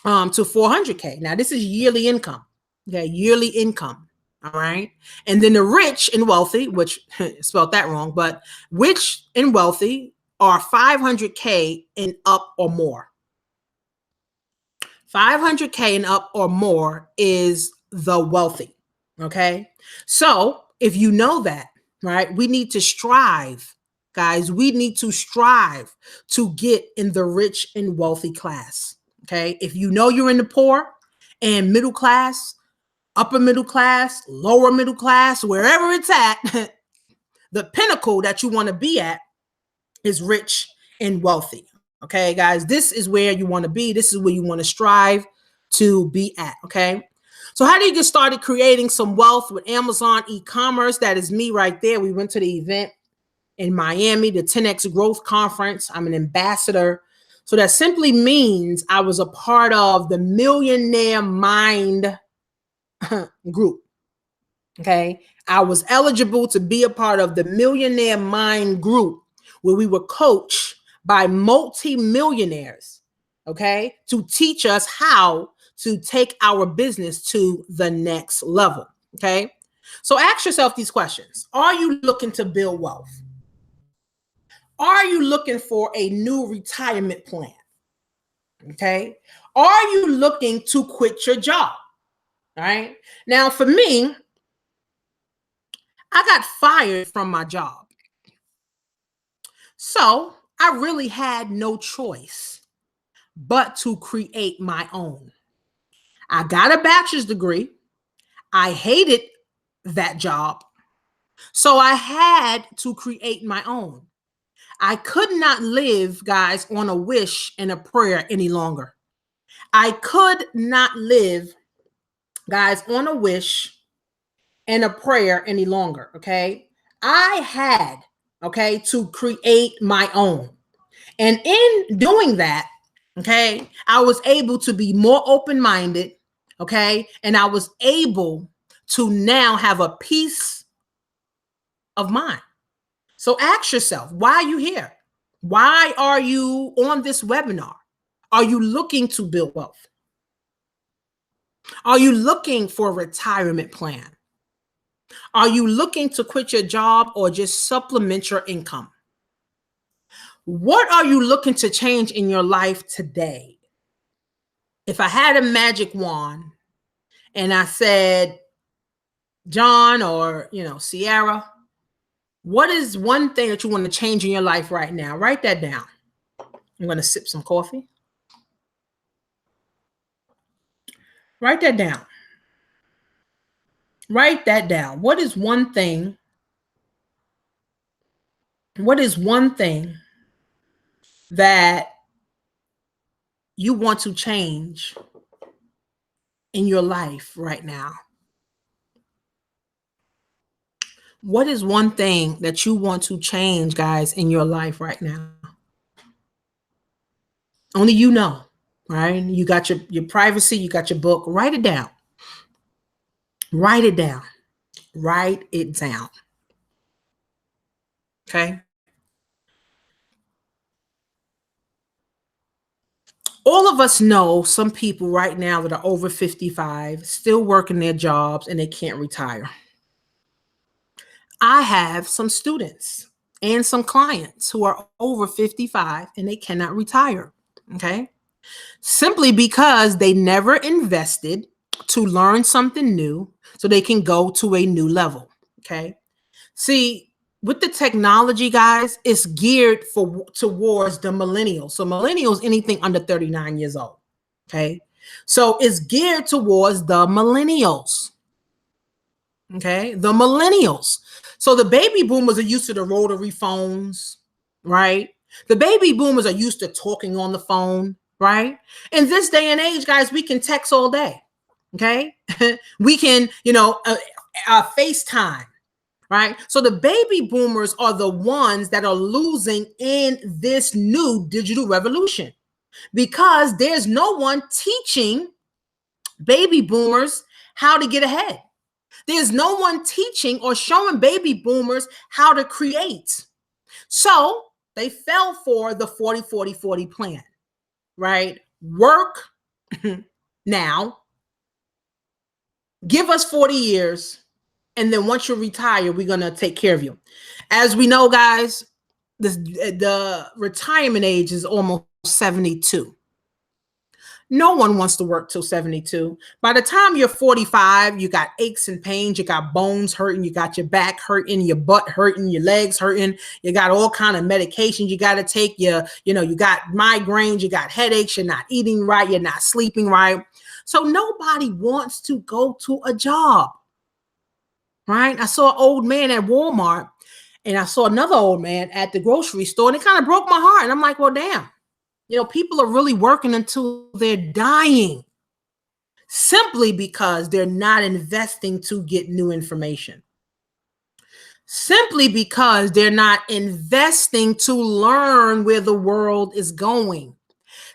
to 400K. Now, this is yearly income. Okay, yearly income. All right. And then the rich and wealthy, which spelled that wrong, but rich and wealthy are 500K and up or more. 500K and up or more is the wealthy. Okay. So if you know that, right, we need to strive, guys, we need to strive to get in the rich and wealthy class. Okay. If you know you're in the poor and middle class, upper middle class, lower middle class, wherever it's at, the pinnacle that you want to be at is rich and wealthy. Okay, guys, this is where you want to be. This is where you want to strive to be at. Okay. So how do you get started creating some wealth with Amazon e-commerce? That is me right there. We went to the event in Miami, the 10X Growth Conference. I'm an ambassador. So that simply means I was a part of the Millionaire Mind group. Okay. I was eligible to be a part of the Millionaire Mind group, where we were coached by multi-millionaires, okay, to teach us how to take our business to the next level. Okay. So ask yourself these questions. Are you looking to build wealth? Are you looking for a new retirement plan? Okay. Are you looking to quit your job? All right. Now, for me, I got fired from my job. So I really had no choice but to create my own. I got a bachelor's degree. I hated that job. So I had to create my own. I could not live, guys, on a wish and a prayer any longer. I could not live, guys, on a wish and a prayer any longer. Okay. I had, okay, to create my own. And in doing that, okay, I was able to be more open-minded, okay, and I was able to now have a peace of mind. So ask yourself, why are you here? Why are you on this webinar? Are you looking to build wealth? Are you looking for a retirement plan? Are you looking to quit your job or just supplement your income? What are you looking to change in your life today? If I had a magic wand and I said, John or, Sierra, what is one thing that you want to change in your life right now? Write that down. I'm going to sip some coffee. Write that down. Write that down. What is one thing? What is one thing that you want to change in your life right now? What is one thing that you want to change, guys, in your life right now? Only you know, right? You got your privacy, you got your book. Write it down. Write it down. Write it down. Okay. All of us know some people right now that are over 55, still working their jobs, and they can't retire. I have some students and some clients who are over 55 and they cannot retire. Okay. Simply because they never invested to learn something new so they can go to a new level. Okay. See, with the technology, guys, it's geared towards the millennials. So millennials, anything under 39 years old. Okay. So it's geared towards the millennials. Okay. The millennials. So the baby boomers are used to the rotary phones, right? The baby boomers are used to talking on the phone, right? In this day and age, guys, we can text all day. Okay. We can, FaceTime. Right. So the baby boomers are the ones that are losing in this new digital revolution. because there's no one teaching baby boomers how to get ahead. There's no one teaching or showing baby boomers how to create. So they fell for the 40-40-40 plan, right? Work now, give us 40 years, and then once you retire, we're going to take care of you. As we know, guys, the retirement age is almost 72. No one wants to work till 72. By the time you're 45, you got aches and pains, you got bones hurting, you got your back hurting, your butt hurting, your legs hurting, you got all kind of medications you got to take. You got migraines, you got headaches, you're not eating right, you're not sleeping right. So nobody wants to go to a job, right? I saw an old man at Walmart, and I saw another old man at the grocery store, and it kind of broke my heart. And I'm like, well, damn. People are really working until they're dying simply because they're not investing to get new information. Simply because they're not investing to learn where the world is going.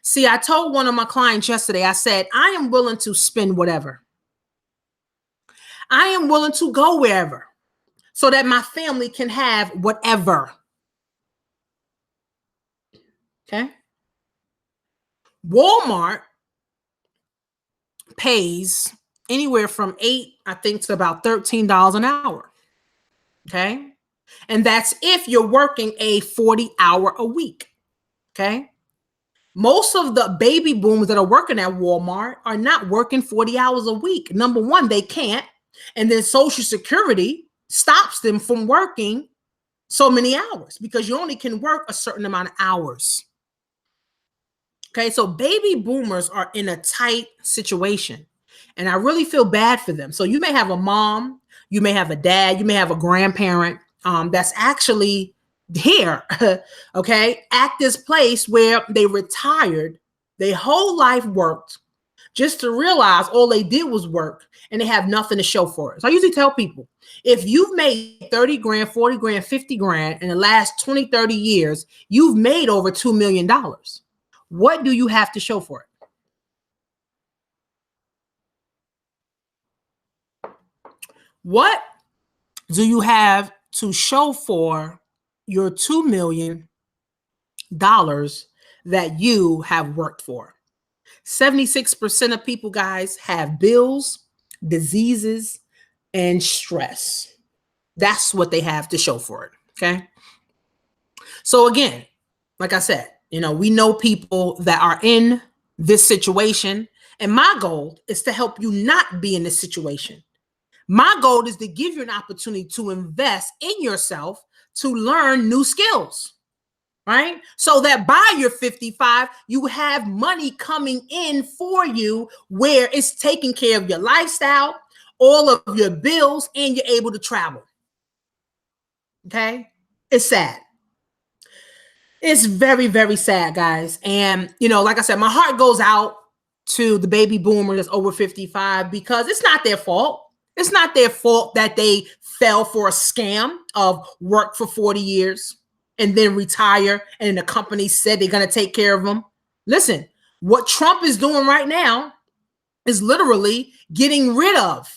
See, I told one of my clients yesterday, I said, I am willing to spend whatever. I am willing to go wherever so that my family can have whatever. Okay? Walmart pays anywhere from I think to about $13 an hour. Okay. And that's if you're working a 40-hour a week. Okay. Most of the baby boomers that are working at Walmart are not working 40 hours a week. Number one, they can't. And then Social Security stops them from working so many hours because you only can work a certain amount of hours. Okay, so baby boomers are in a tight situation, and I really feel bad for them. So you may have a mom, you may have a dad, you may have a grandparent that's actually here, okay, at this place where they retired, their whole life worked just to realize all they did was work and they have nothing to show for it. So I usually tell people, if you've made 30 grand, 40 grand, 50 grand in the last 20, 30 years, you've made over $2 million. What do you have to show for it? What do you have to show for your $2 million that you have worked for? 76% of people, guys, have bills, diseases, and stress. That's what they have to show for it. Okay. So again, like I said, we know people that are in this situation, and my goal is to help you not be in this situation. My goal is to give you an opportunity to invest in yourself to learn new skills, right? So that by your 55, you have money coming in for you where it's taking care of your lifestyle, all of your bills, and you're able to travel. Okay? It's sad. It's very, very sad, guys. And, like I said, my heart goes out to the baby boomer that's over 55 because it's not their fault. It's not their fault that they fell for a scam of work for 40 years and then retire, and the company said they're going to take care of them. Listen, what Trump is doing right now is literally getting rid of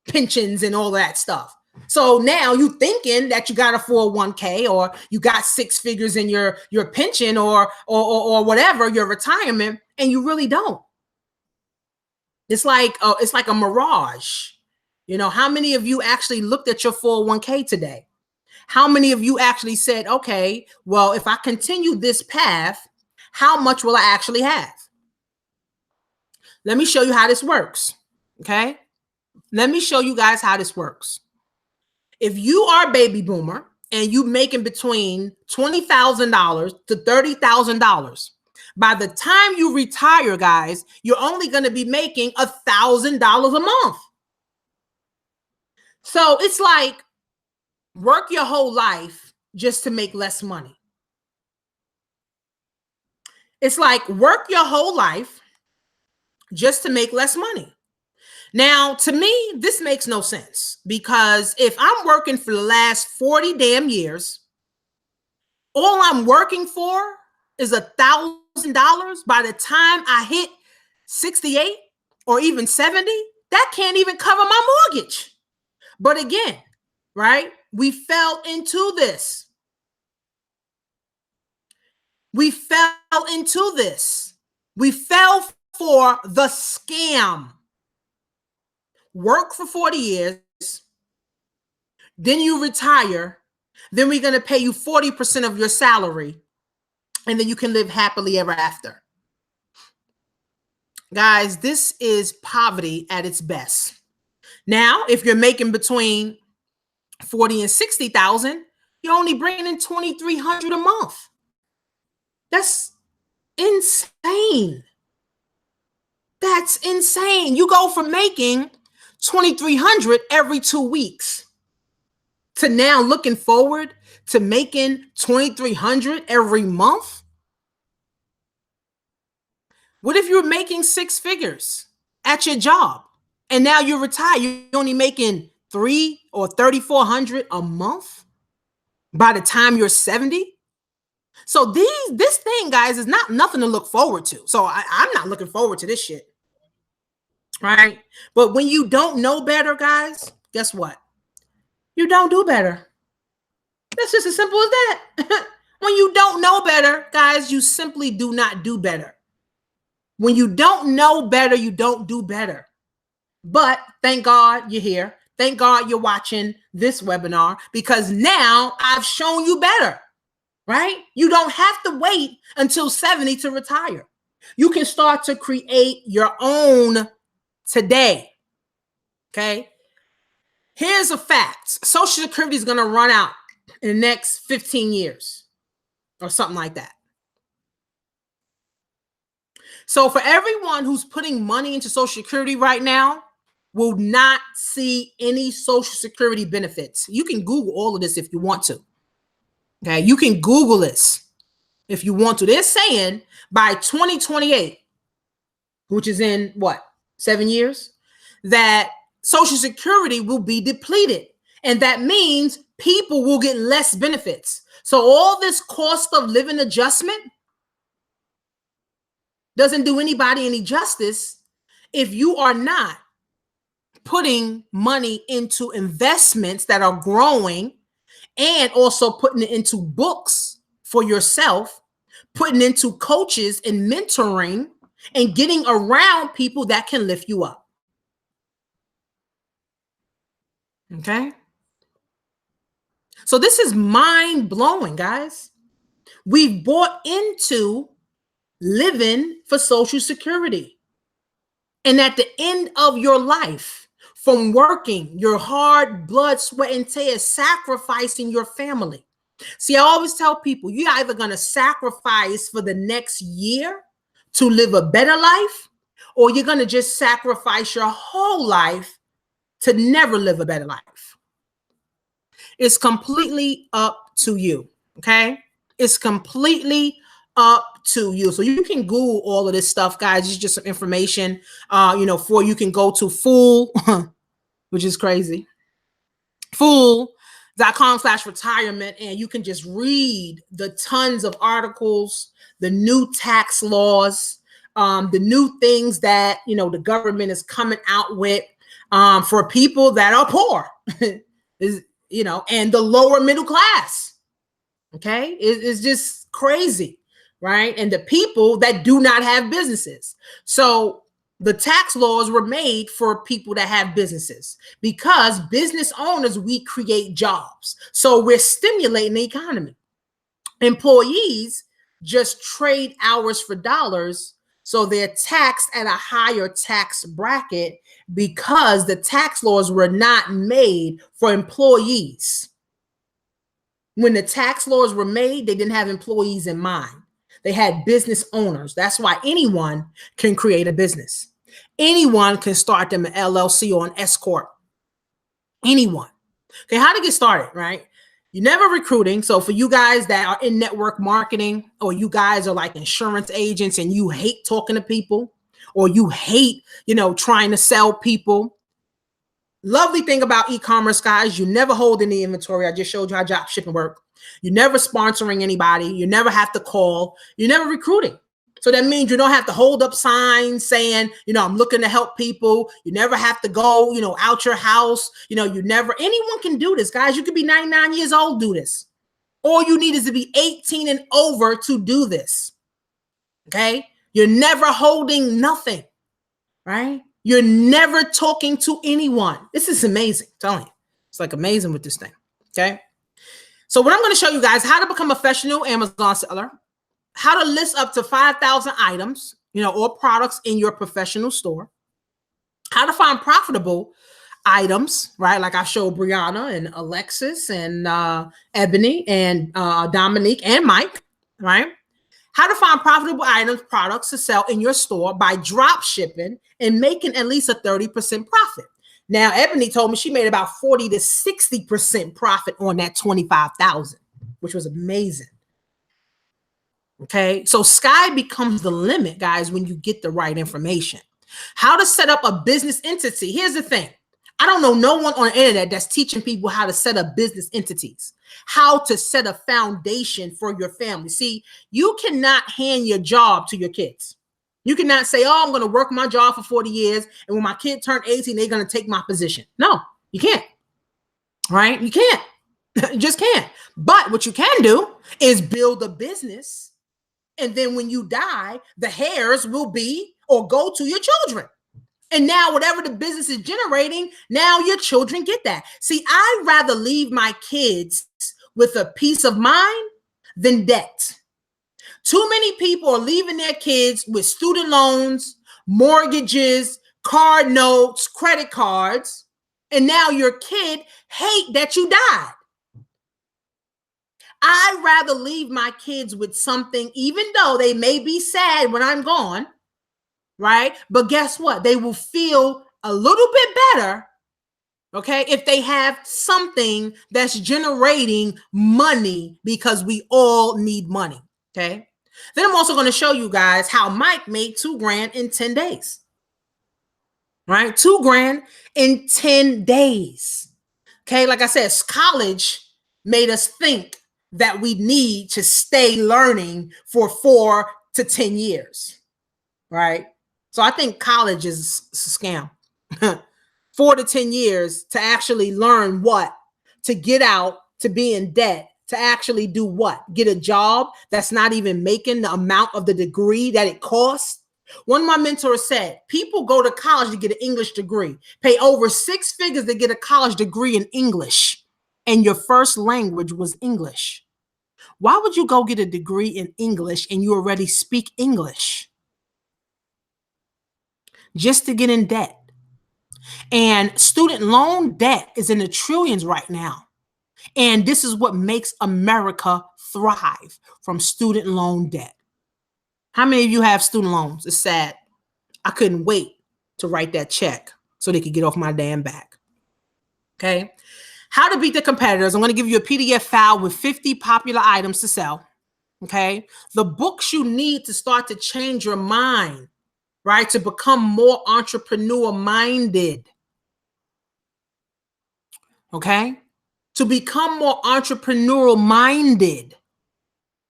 pensions and all that stuff. So now you thinking that you got a 401k or you got six figures in your pension or whatever, your retirement, and you really don't. It's like a mirage. How many of you actually looked at your 401k today? How many of you actually said, okay, well, if I continue this path, how much will I actually have? Let me show you how this works. Okay. Let me show you guys how this works. If you are a baby boomer and you making between $20,000 to $30,000, by the time you retire, guys, you're only going to be making $1,000 a month. So it's like work your whole life just to make less money. It's like work your whole life just to make less money. Now, to me, this makes no sense because if I'm working for the last 40 damn years, all I'm working for is $1,000 by the time I hit 68 or even 70, that can't even cover my mortgage. But again, right? We fell into this. We fell into this. We fell for the scam. Work for 40 years, then you retire, then we're going to pay you 40% of your salary, and then you can live happily ever after. Guys, this is poverty at its best. Now, if you're making between 40 and 60,000, you're only bringing in 2,300 a month. That's insane. That's insane. You go from making 2,300 every 2 weeks to now looking forward to making 2,300 every month. What if you're making 6 figures at your job and now you're retired? You're only making 3 or 3,400 a month by the time you're 70. So this thing, guys, is not nothing to look forward to. So I'm not looking forward to this shit. Right? But when you don't know better, guys, guess what? You don't do better. That's just as simple as that. When you don't know better, guys, you simply do not do better. When you don't know better, you don't do better. But thank God you're here. Thank God you're watching this webinar, because now I've shown you better, right? You don't have to wait until 70 to retire. You can start to create your own today. Okay. Here's a fact. Social Security is going to run out in the next 15 years or something like that. So for everyone who's putting money into Social Security right now, will not see any Social Security benefits. You can Google all of this if you want to. Okay. You can Google this if you want to. They're saying by 2028, which is in what, 7 years, that Social Security will be depleted. And that means people will get less benefits. So all this cost of living adjustment doesn't do anybody any justice if you are not putting money into investments that are growing, and also putting it into books for yourself, putting into coaches and mentoring, and getting around people that can lift you up. Okay. So this is mind blowing, guys. We've bought into living for Social Security. And at the end of your life, from working your hard blood, sweat, and tears, sacrificing your family. See, I always tell people, you're either going to sacrifice for the next year to live a better life, or you're going to just sacrifice your whole life to never live a better life. It's completely up to you. Okay. It's completely up to you. So you can Google all of this stuff, guys. It's just some information, for you can go to Fool, which is crazy, fool.com/retirement. And you can just read the tons of articles, the new tax laws, the new things that, the government is coming out with for people that are poor, and the lower middle class. Okay. It's just crazy. Right. And the people that do not have businesses. So the tax laws were made for people that have businesses, because business owners, we create jobs. So we're stimulating the economy. Employees just trade hours for dollars. So they're taxed at a higher tax bracket, because the tax laws were not made for employees. When the tax laws were made, they didn't have employees in mind. They had business owners. That's why anyone can create a business. Anyone can start them an LLC or an S Corp. Anyone. Okay, how to get started, right? You're never recruiting. So for you guys that are in network marketing, or you guys are like insurance agents and you hate talking to people, or you hate, trying to sell people. Lovely thing about e-commerce, guys, you never hold any inventory. I just showed you how dropshipping work. You're never sponsoring anybody. You never have to call. You're never recruiting. So that means you don't have to hold up signs saying, I'm looking to help people. You never have to go, out your house. Anyone can do this, guys. You could be 99 years old, do this. All you need is to be 18 and over to do this. Okay. You're never holding nothing, right? You're never talking to anyone. This is amazing. I'm telling you. It's like amazing with this thing. Okay. So what I'm going to show you guys, how to become a professional Amazon seller, how to list up to 5,000 items, or products in your professional store, how to find profitable items, right? Like I showed Brianna and Alexis and Ebony and Dominique and Mike, right? How to find profitable items, products to sell in your store by drop shipping and making at least a 30% profit. Now, Ebony told me she made about 40 to 60% profit on that 25,000, which was amazing. Okay, so sky becomes the limit, guys, when you get the right information. How to set up a business entity. Here's the thing. I don't know no one on the internet that's teaching people how to set up business entities, how to set a foundation for your family. See, you cannot hand your job to your kids. You cannot say, oh, I'm going to work my job for 40 years. And when my kid turn 18, they're going to take my position. No, you can't. Right? You can't. You just can't. But what you can do is build a business. And then when you die, the heirs will be or go to your children. And now whatever the business is generating, now your children get that. See, I'd rather leave my kids with a peace of mind than debt. Too many people are leaving their kids with student loans, mortgages, card notes, credit cards, and now your kid hate that you died. I'd rather leave my kids with something, even though they may be sad when I'm gone, right? But guess what? They will feel a little bit better, okay, if they have something that's generating money, because we all need money, okay? Then I'm also going to show you guys how Mike made $2,000 in 10 days, right? $2,000 in 10 days, okay? Like I said, college made us think that we need to stay learning for 4 to 10 years, right? So I think college is a scam. 4 to 10 years to actually learn what? To get out, to be in debt, to actually do what? Get a job that's not even making the amount of the degree that it costs. One of my mentors said, people go to college to get an English degree, pay over 6 figures to get a college degree in English, and your first language was English. Why would you go get a degree in English and you already speak English? Just to get in debt. And student loan debt is in the trillions right now. And this is what makes America thrive, from student loan debt. How many of you have student loans? It's sad. I couldn't wait to write that check so they could get off my damn back. Okay. How to beat the competitors. I'm going to give you a PDF file with 50 popular items to sell. Okay. The books you need to start to change your mind, right? To become more entrepreneur minded. Okay. To become more entrepreneurial minded.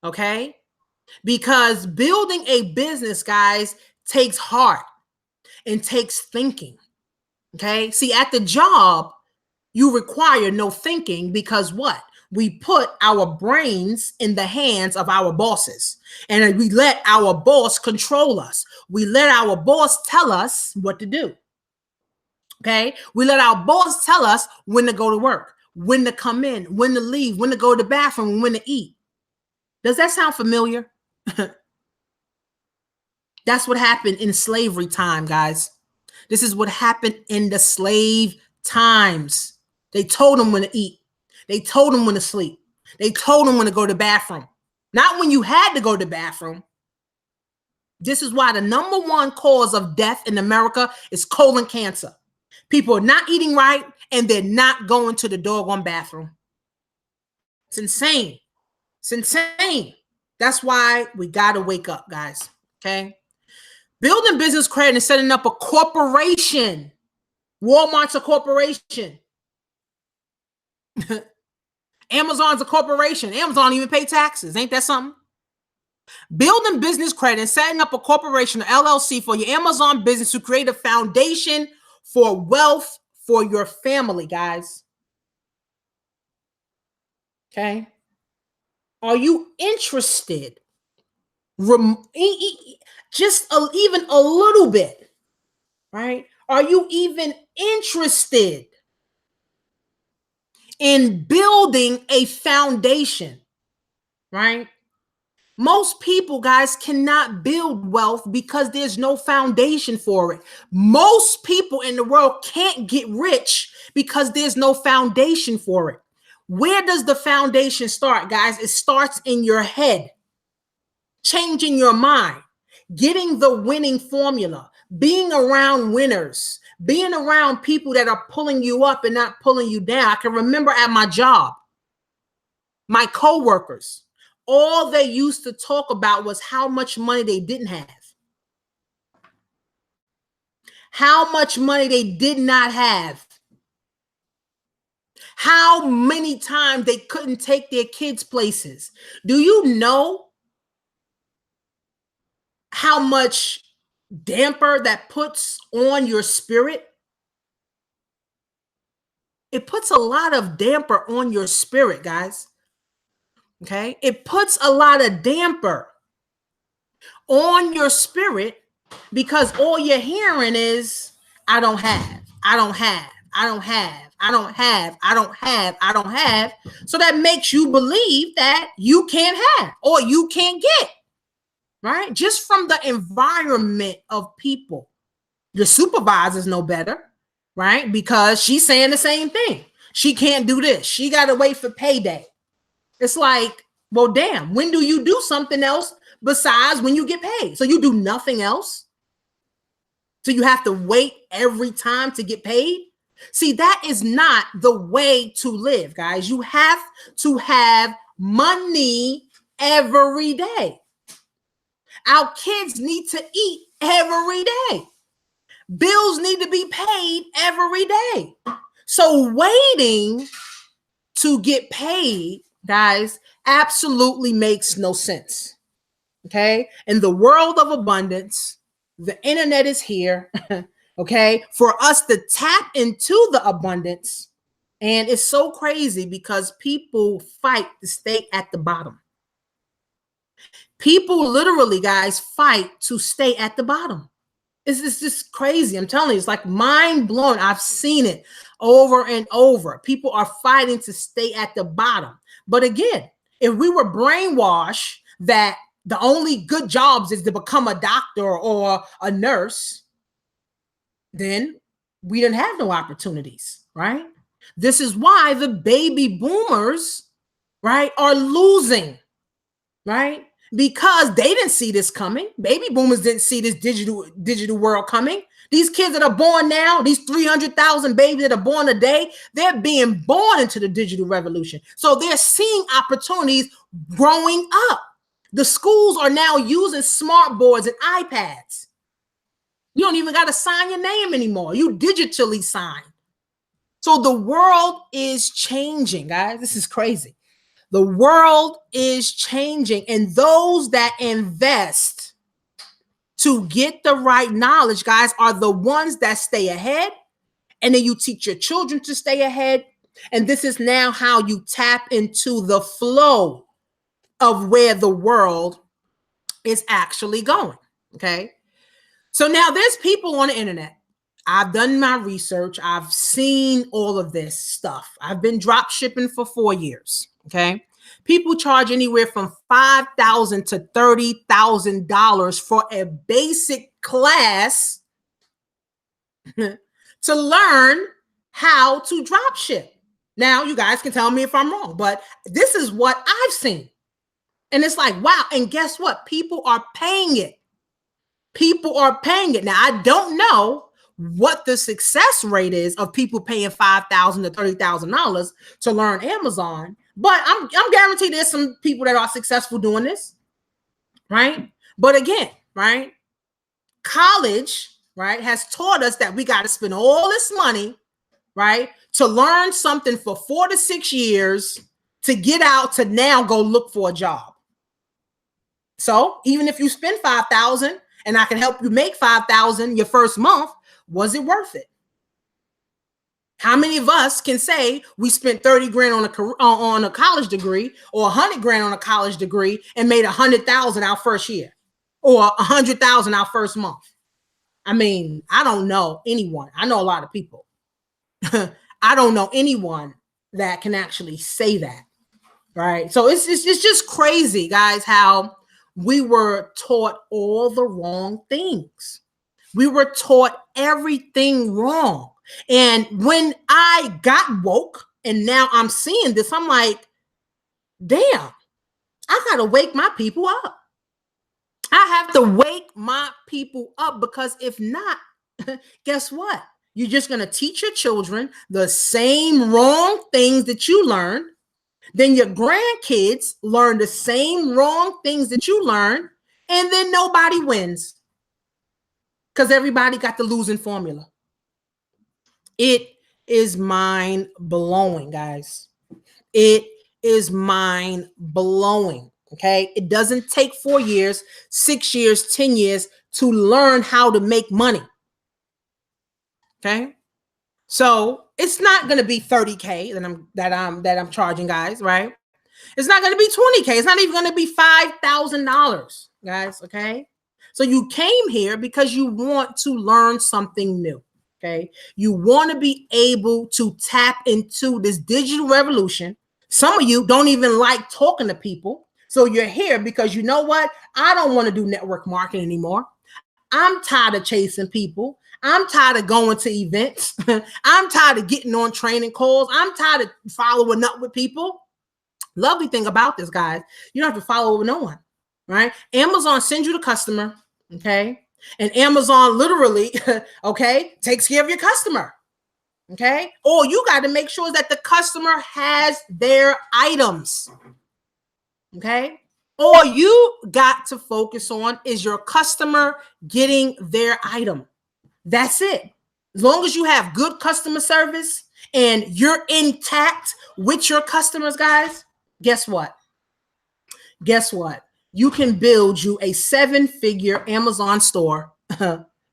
Okay. Because building a business, guys, takes heart and takes thinking. Okay. See, at the job, you require no thinking, because what? We put our brains in the hands of our bosses, and we let our boss control us. We let our boss tell us what to do. Okay. We let our boss tell us when to go to work, when to come in, when to leave, when to go to the bathroom, when to eat. Does that sound familiar? That's what happened in slavery time, guys. This is what happened in the slave times. They told them when to eat. They told them when to sleep. They told them when to go to the bathroom. Not when you had to go to the bathroom. This is why the number one cause of death in America is colon cancer. People are not eating right, and they're not going to the doggone bathroom. It's insane. It's insane. That's why we got to wake up, guys. Okay. Building business credit and setting up a corporation. Walmart's a corporation. Amazon's a corporation. Amazon even pay taxes. Ain't that something? Building business credit and setting up a corporation or LLC for your Amazon business to create a foundation for wealth for your family, guys. Okay. Are you interested? Just even a little bit, right? Are you even interested in building a foundation, right? Most people, guys, cannot build wealth because there's no foundation for it. Most people in the world can't get rich because there's no foundation for it. Where does the foundation start, guys? It starts in your head, changing your mind, getting the winning formula, being around winners, being around people that are pulling you up and not pulling you down. I can remember at my job, my coworkers, all they used to talk about was how much money they didn't have, how much money they did not have, how many times they couldn't take their kids places. Do you know how much damper that puts on your spirit? It puts a lot of damper on your spirit, guys. Okay. It puts a lot of damper on your spirit because all you're hearing is, I don't have, I don't have, I don't have, I don't have, I don't have, I don't have. So that makes you believe that you can't have or you can't get, right? Just from the environment of people. Your supervisors know better, right? Because she's saying the same thing. She can't do this. She got to wait for payday. It's like, well, damn, when do you do something else besides when you get paid? So you do nothing else? So you have to wait every time to get paid? See, that is not the way to live, guys. You have to have money every day. Our kids need to eat every day. Bills need to be paid every day. So waiting to get paid, guys, absolutely makes no sense. Okay. In the world of abundance, the internet is here. Okay. For us to tap into the abundance. And it's so crazy because people fight to stay at the bottom. People literally, guys, fight to stay at the bottom. It's just crazy. I'm telling you, it's like mind blowing. I've seen it over and over. People are fighting to stay at the bottom. But again, if we were brainwashed that the only good jobs is to become a doctor or a nurse, then we didn't have no opportunities, right? This is why the baby boomers, right, are losing, right? Because they didn't see this coming. Baby boomers didn't see this digital world coming. These kids that are born now, these 300,000 babies that are born a day, they're being born into the digital revolution. So they're seeing opportunities growing up. The schools are now using smart boards and iPads. You don't even got to sign your name anymore. You digitally sign. So the world is changing, guys. This is crazy. The world is changing, and those that invest to get the right knowledge, guys, are the ones that stay ahead. And then you teach your children to stay ahead. And this is now how you tap into the flow of where the world is actually going. Okay. So now there's people on the internet. I've done my research. I've seen all of this stuff. I've been drop shipping for 4 years. Okay. People charge anywhere from $5,000 to $30,000 for a basic class to learn how to drop ship. Now, you guys can tell me if I'm wrong, but this is what I've seen. And it's like, wow. And guess what? People are paying it. People are paying it. Now, I don't know what the success rate is of people paying $5,000 to $30,000 to learn Amazon, but I'm guaranteed there's some people that are successful doing this, right? But again, right, college, right, has taught us that we got to spend all this money, right, to learn something for 4 to 6 years to get out to now go look for a job. So even if you spend 5,000 and I can help you make 5,000 your first month, was it worth it? How many of us can say we spent 30 grand on a college degree or 100 grand on a college degree and made 100,000 our first year or 100,000 our first month? I mean, I don't know anyone. I know a lot of people. I don't know anyone that can actually say that, right? So it's just crazy, guys, how we were taught all the wrong things. We were taught everything wrong. And when I got woke and now I'm seeing this, I'm like, damn, I got to wake my people up. I have to wake my people up, because if not, guess what? You're just going to teach your children the same wrong things that you learned. Then your grandkids learn the same wrong things that you learned. And then nobody wins, because everybody got the losing formula. It is mind blowing, guys. It is mind blowing. Okay. It doesn't take 4 years, 6 years, 10 years to learn how to make money. Okay. So it's not going to be 30K that I'm charging, guys, right? It's not going to be 20K. It's not even going to be $5,000, guys. Okay. So you came here because you want to learn something new. Okay. You want to be able to tap into this digital revolution. Some of you don't even like talking to people. So you're here because you know what? I don't want to do network marketing anymore. I'm tired of chasing people. I'm tired of going to events. I'm tired of getting on training calls. I'm tired of following up with people. Lovely thing about this, guys, you don't have to follow up with no one, right? Amazon sends you the customer, okay? And Amazon literally, okay, takes care of your customer, okay? All you got to make sure is that the customer has their items, okay? All you got to focus on is your customer getting their item. That's it. As long as you have good customer service and you're intact with your customers, guys, guess what? Guess what? You can build you a 7-figure Amazon store,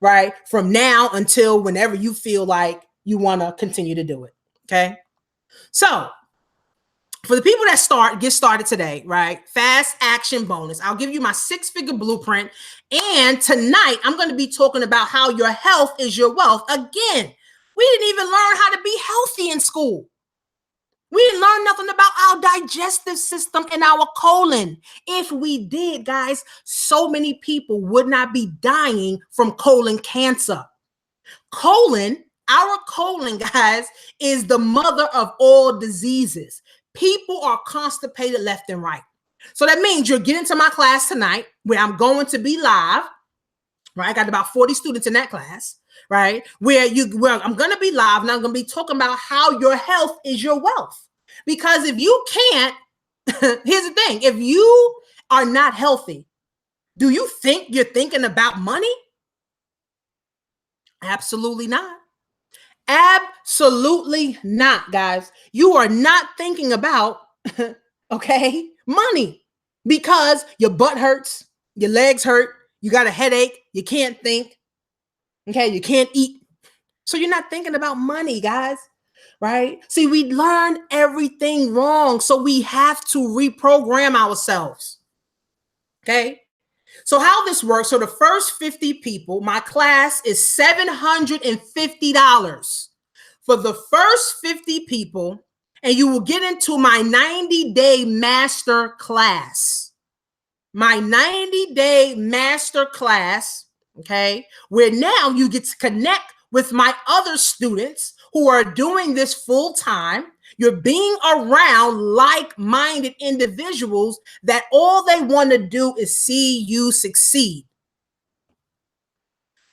right? From now until whenever you feel like you want to continue to do it. Okay. So for the people that get started today, right? Fast action bonus. I'll give you my 6-figure blueprint. And tonight I'm going to be talking about how your health is your wealth. Again, we didn't even learn how to be healthy in school. We didn't learn nothing about our digestive system and our colon. If we did, guys, so many people would not be dying from colon cancer. Our colon, guys, is the mother of all diseases. People are constipated left and right. So that means you're getting to my class tonight where I'm going to be live, right? I got about 40 students in that class, right? Where I'm going to be live and I'm going to be talking about how your health is your wealth. Because if you can't, here's the thing, if you are not healthy, do you think you're thinking about money? Absolutely not. Absolutely not, guys. You are not thinking about, okay, money, because your butt hurts, your legs hurt, you got a headache, you can't think, okay, you can't eat. So you're not thinking about money, guys, right? See, we learn everything wrong, so we have to reprogram ourselves, okay? So how this works, so the first 50 people, my class is $750 for the first 50 people, and you will get into my 90-day master class. My 90-day master class, okay, where now you get to connect with my other students who are doing this full time. You're being around like-minded individuals that all they want to do is see you succeed.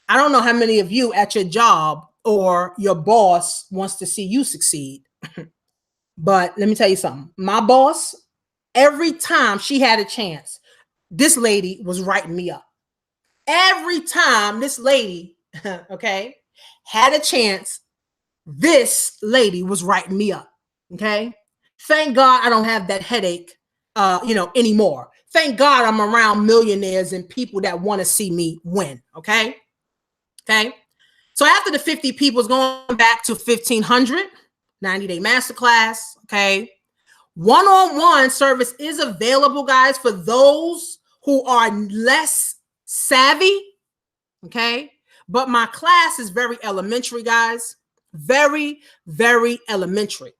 I don't know how many of you at your job or your boss wants to see you succeed. But let me tell you something. My boss, every time she had a chance, this lady was writing me up. Every time this lady, okay, had a chance, this lady was writing me up. Okay. Thank God I don't have that headache, anymore. Thank God I'm around millionaires and people that want to see me win. Okay. Okay. So after the 50 people is going back to 1500, 90-day masterclass. Okay. One-on-one service is available, guys, for those who are less savvy. Okay. But my class is very elementary, guys. Very, very elementary.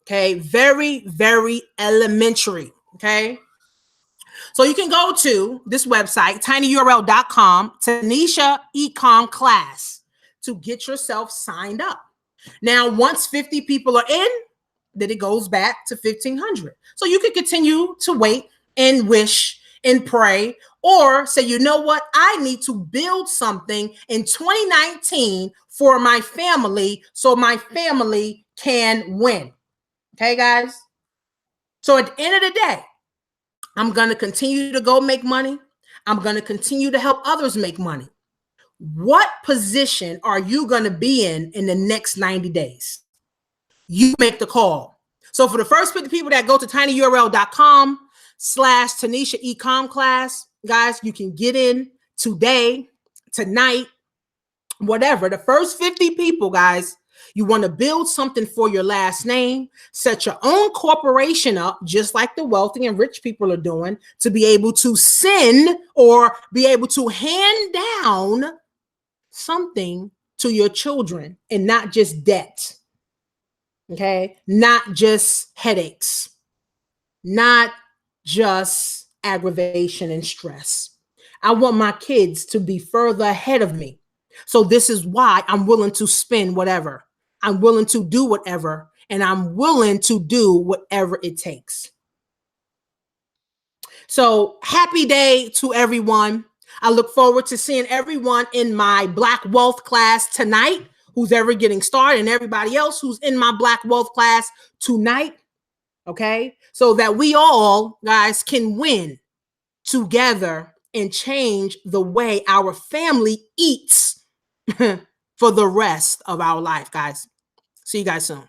Okay. Very, very elementary. Okay. So you can go to this website, tinyurl.com, Tanisha Ecom class, to get yourself signed up. Now, once 50 people are in, then it goes back to 1500. So you can continue to wait and wish and pray, or say, you know what? I need to build something in 2019 for my family so my family can win. Okay, guys? So at the end of the day, I'm going to continue to go make money. I'm going to continue to help others make money. What position are you going to be in the next 90 days? You make the call. So for the first 50 people that go to tinyurl.com/Tanisha Ecom class, guys, you can get in today, tonight, whatever. The first 50 people, guys, you want to build something for your last name, set your own corporation up, just like the wealthy and rich people are doing, to be able to send or be able to hand down something to your children, and not just debt. Okay. Not just headaches, not just aggravation and stress. I want my kids to be further ahead of me. So this is why I'm willing to spend whatever. I'm willing to do whatever, and I'm willing to do whatever it takes. So happy day to everyone. I look forward to seeing everyone in my Black Wealth class tonight, who's ever getting started, and everybody else who's in my Black Wealth class tonight. Okay. So that we all, guys, can win together and change the way our family eats for the rest of our life, guys. See you guys soon.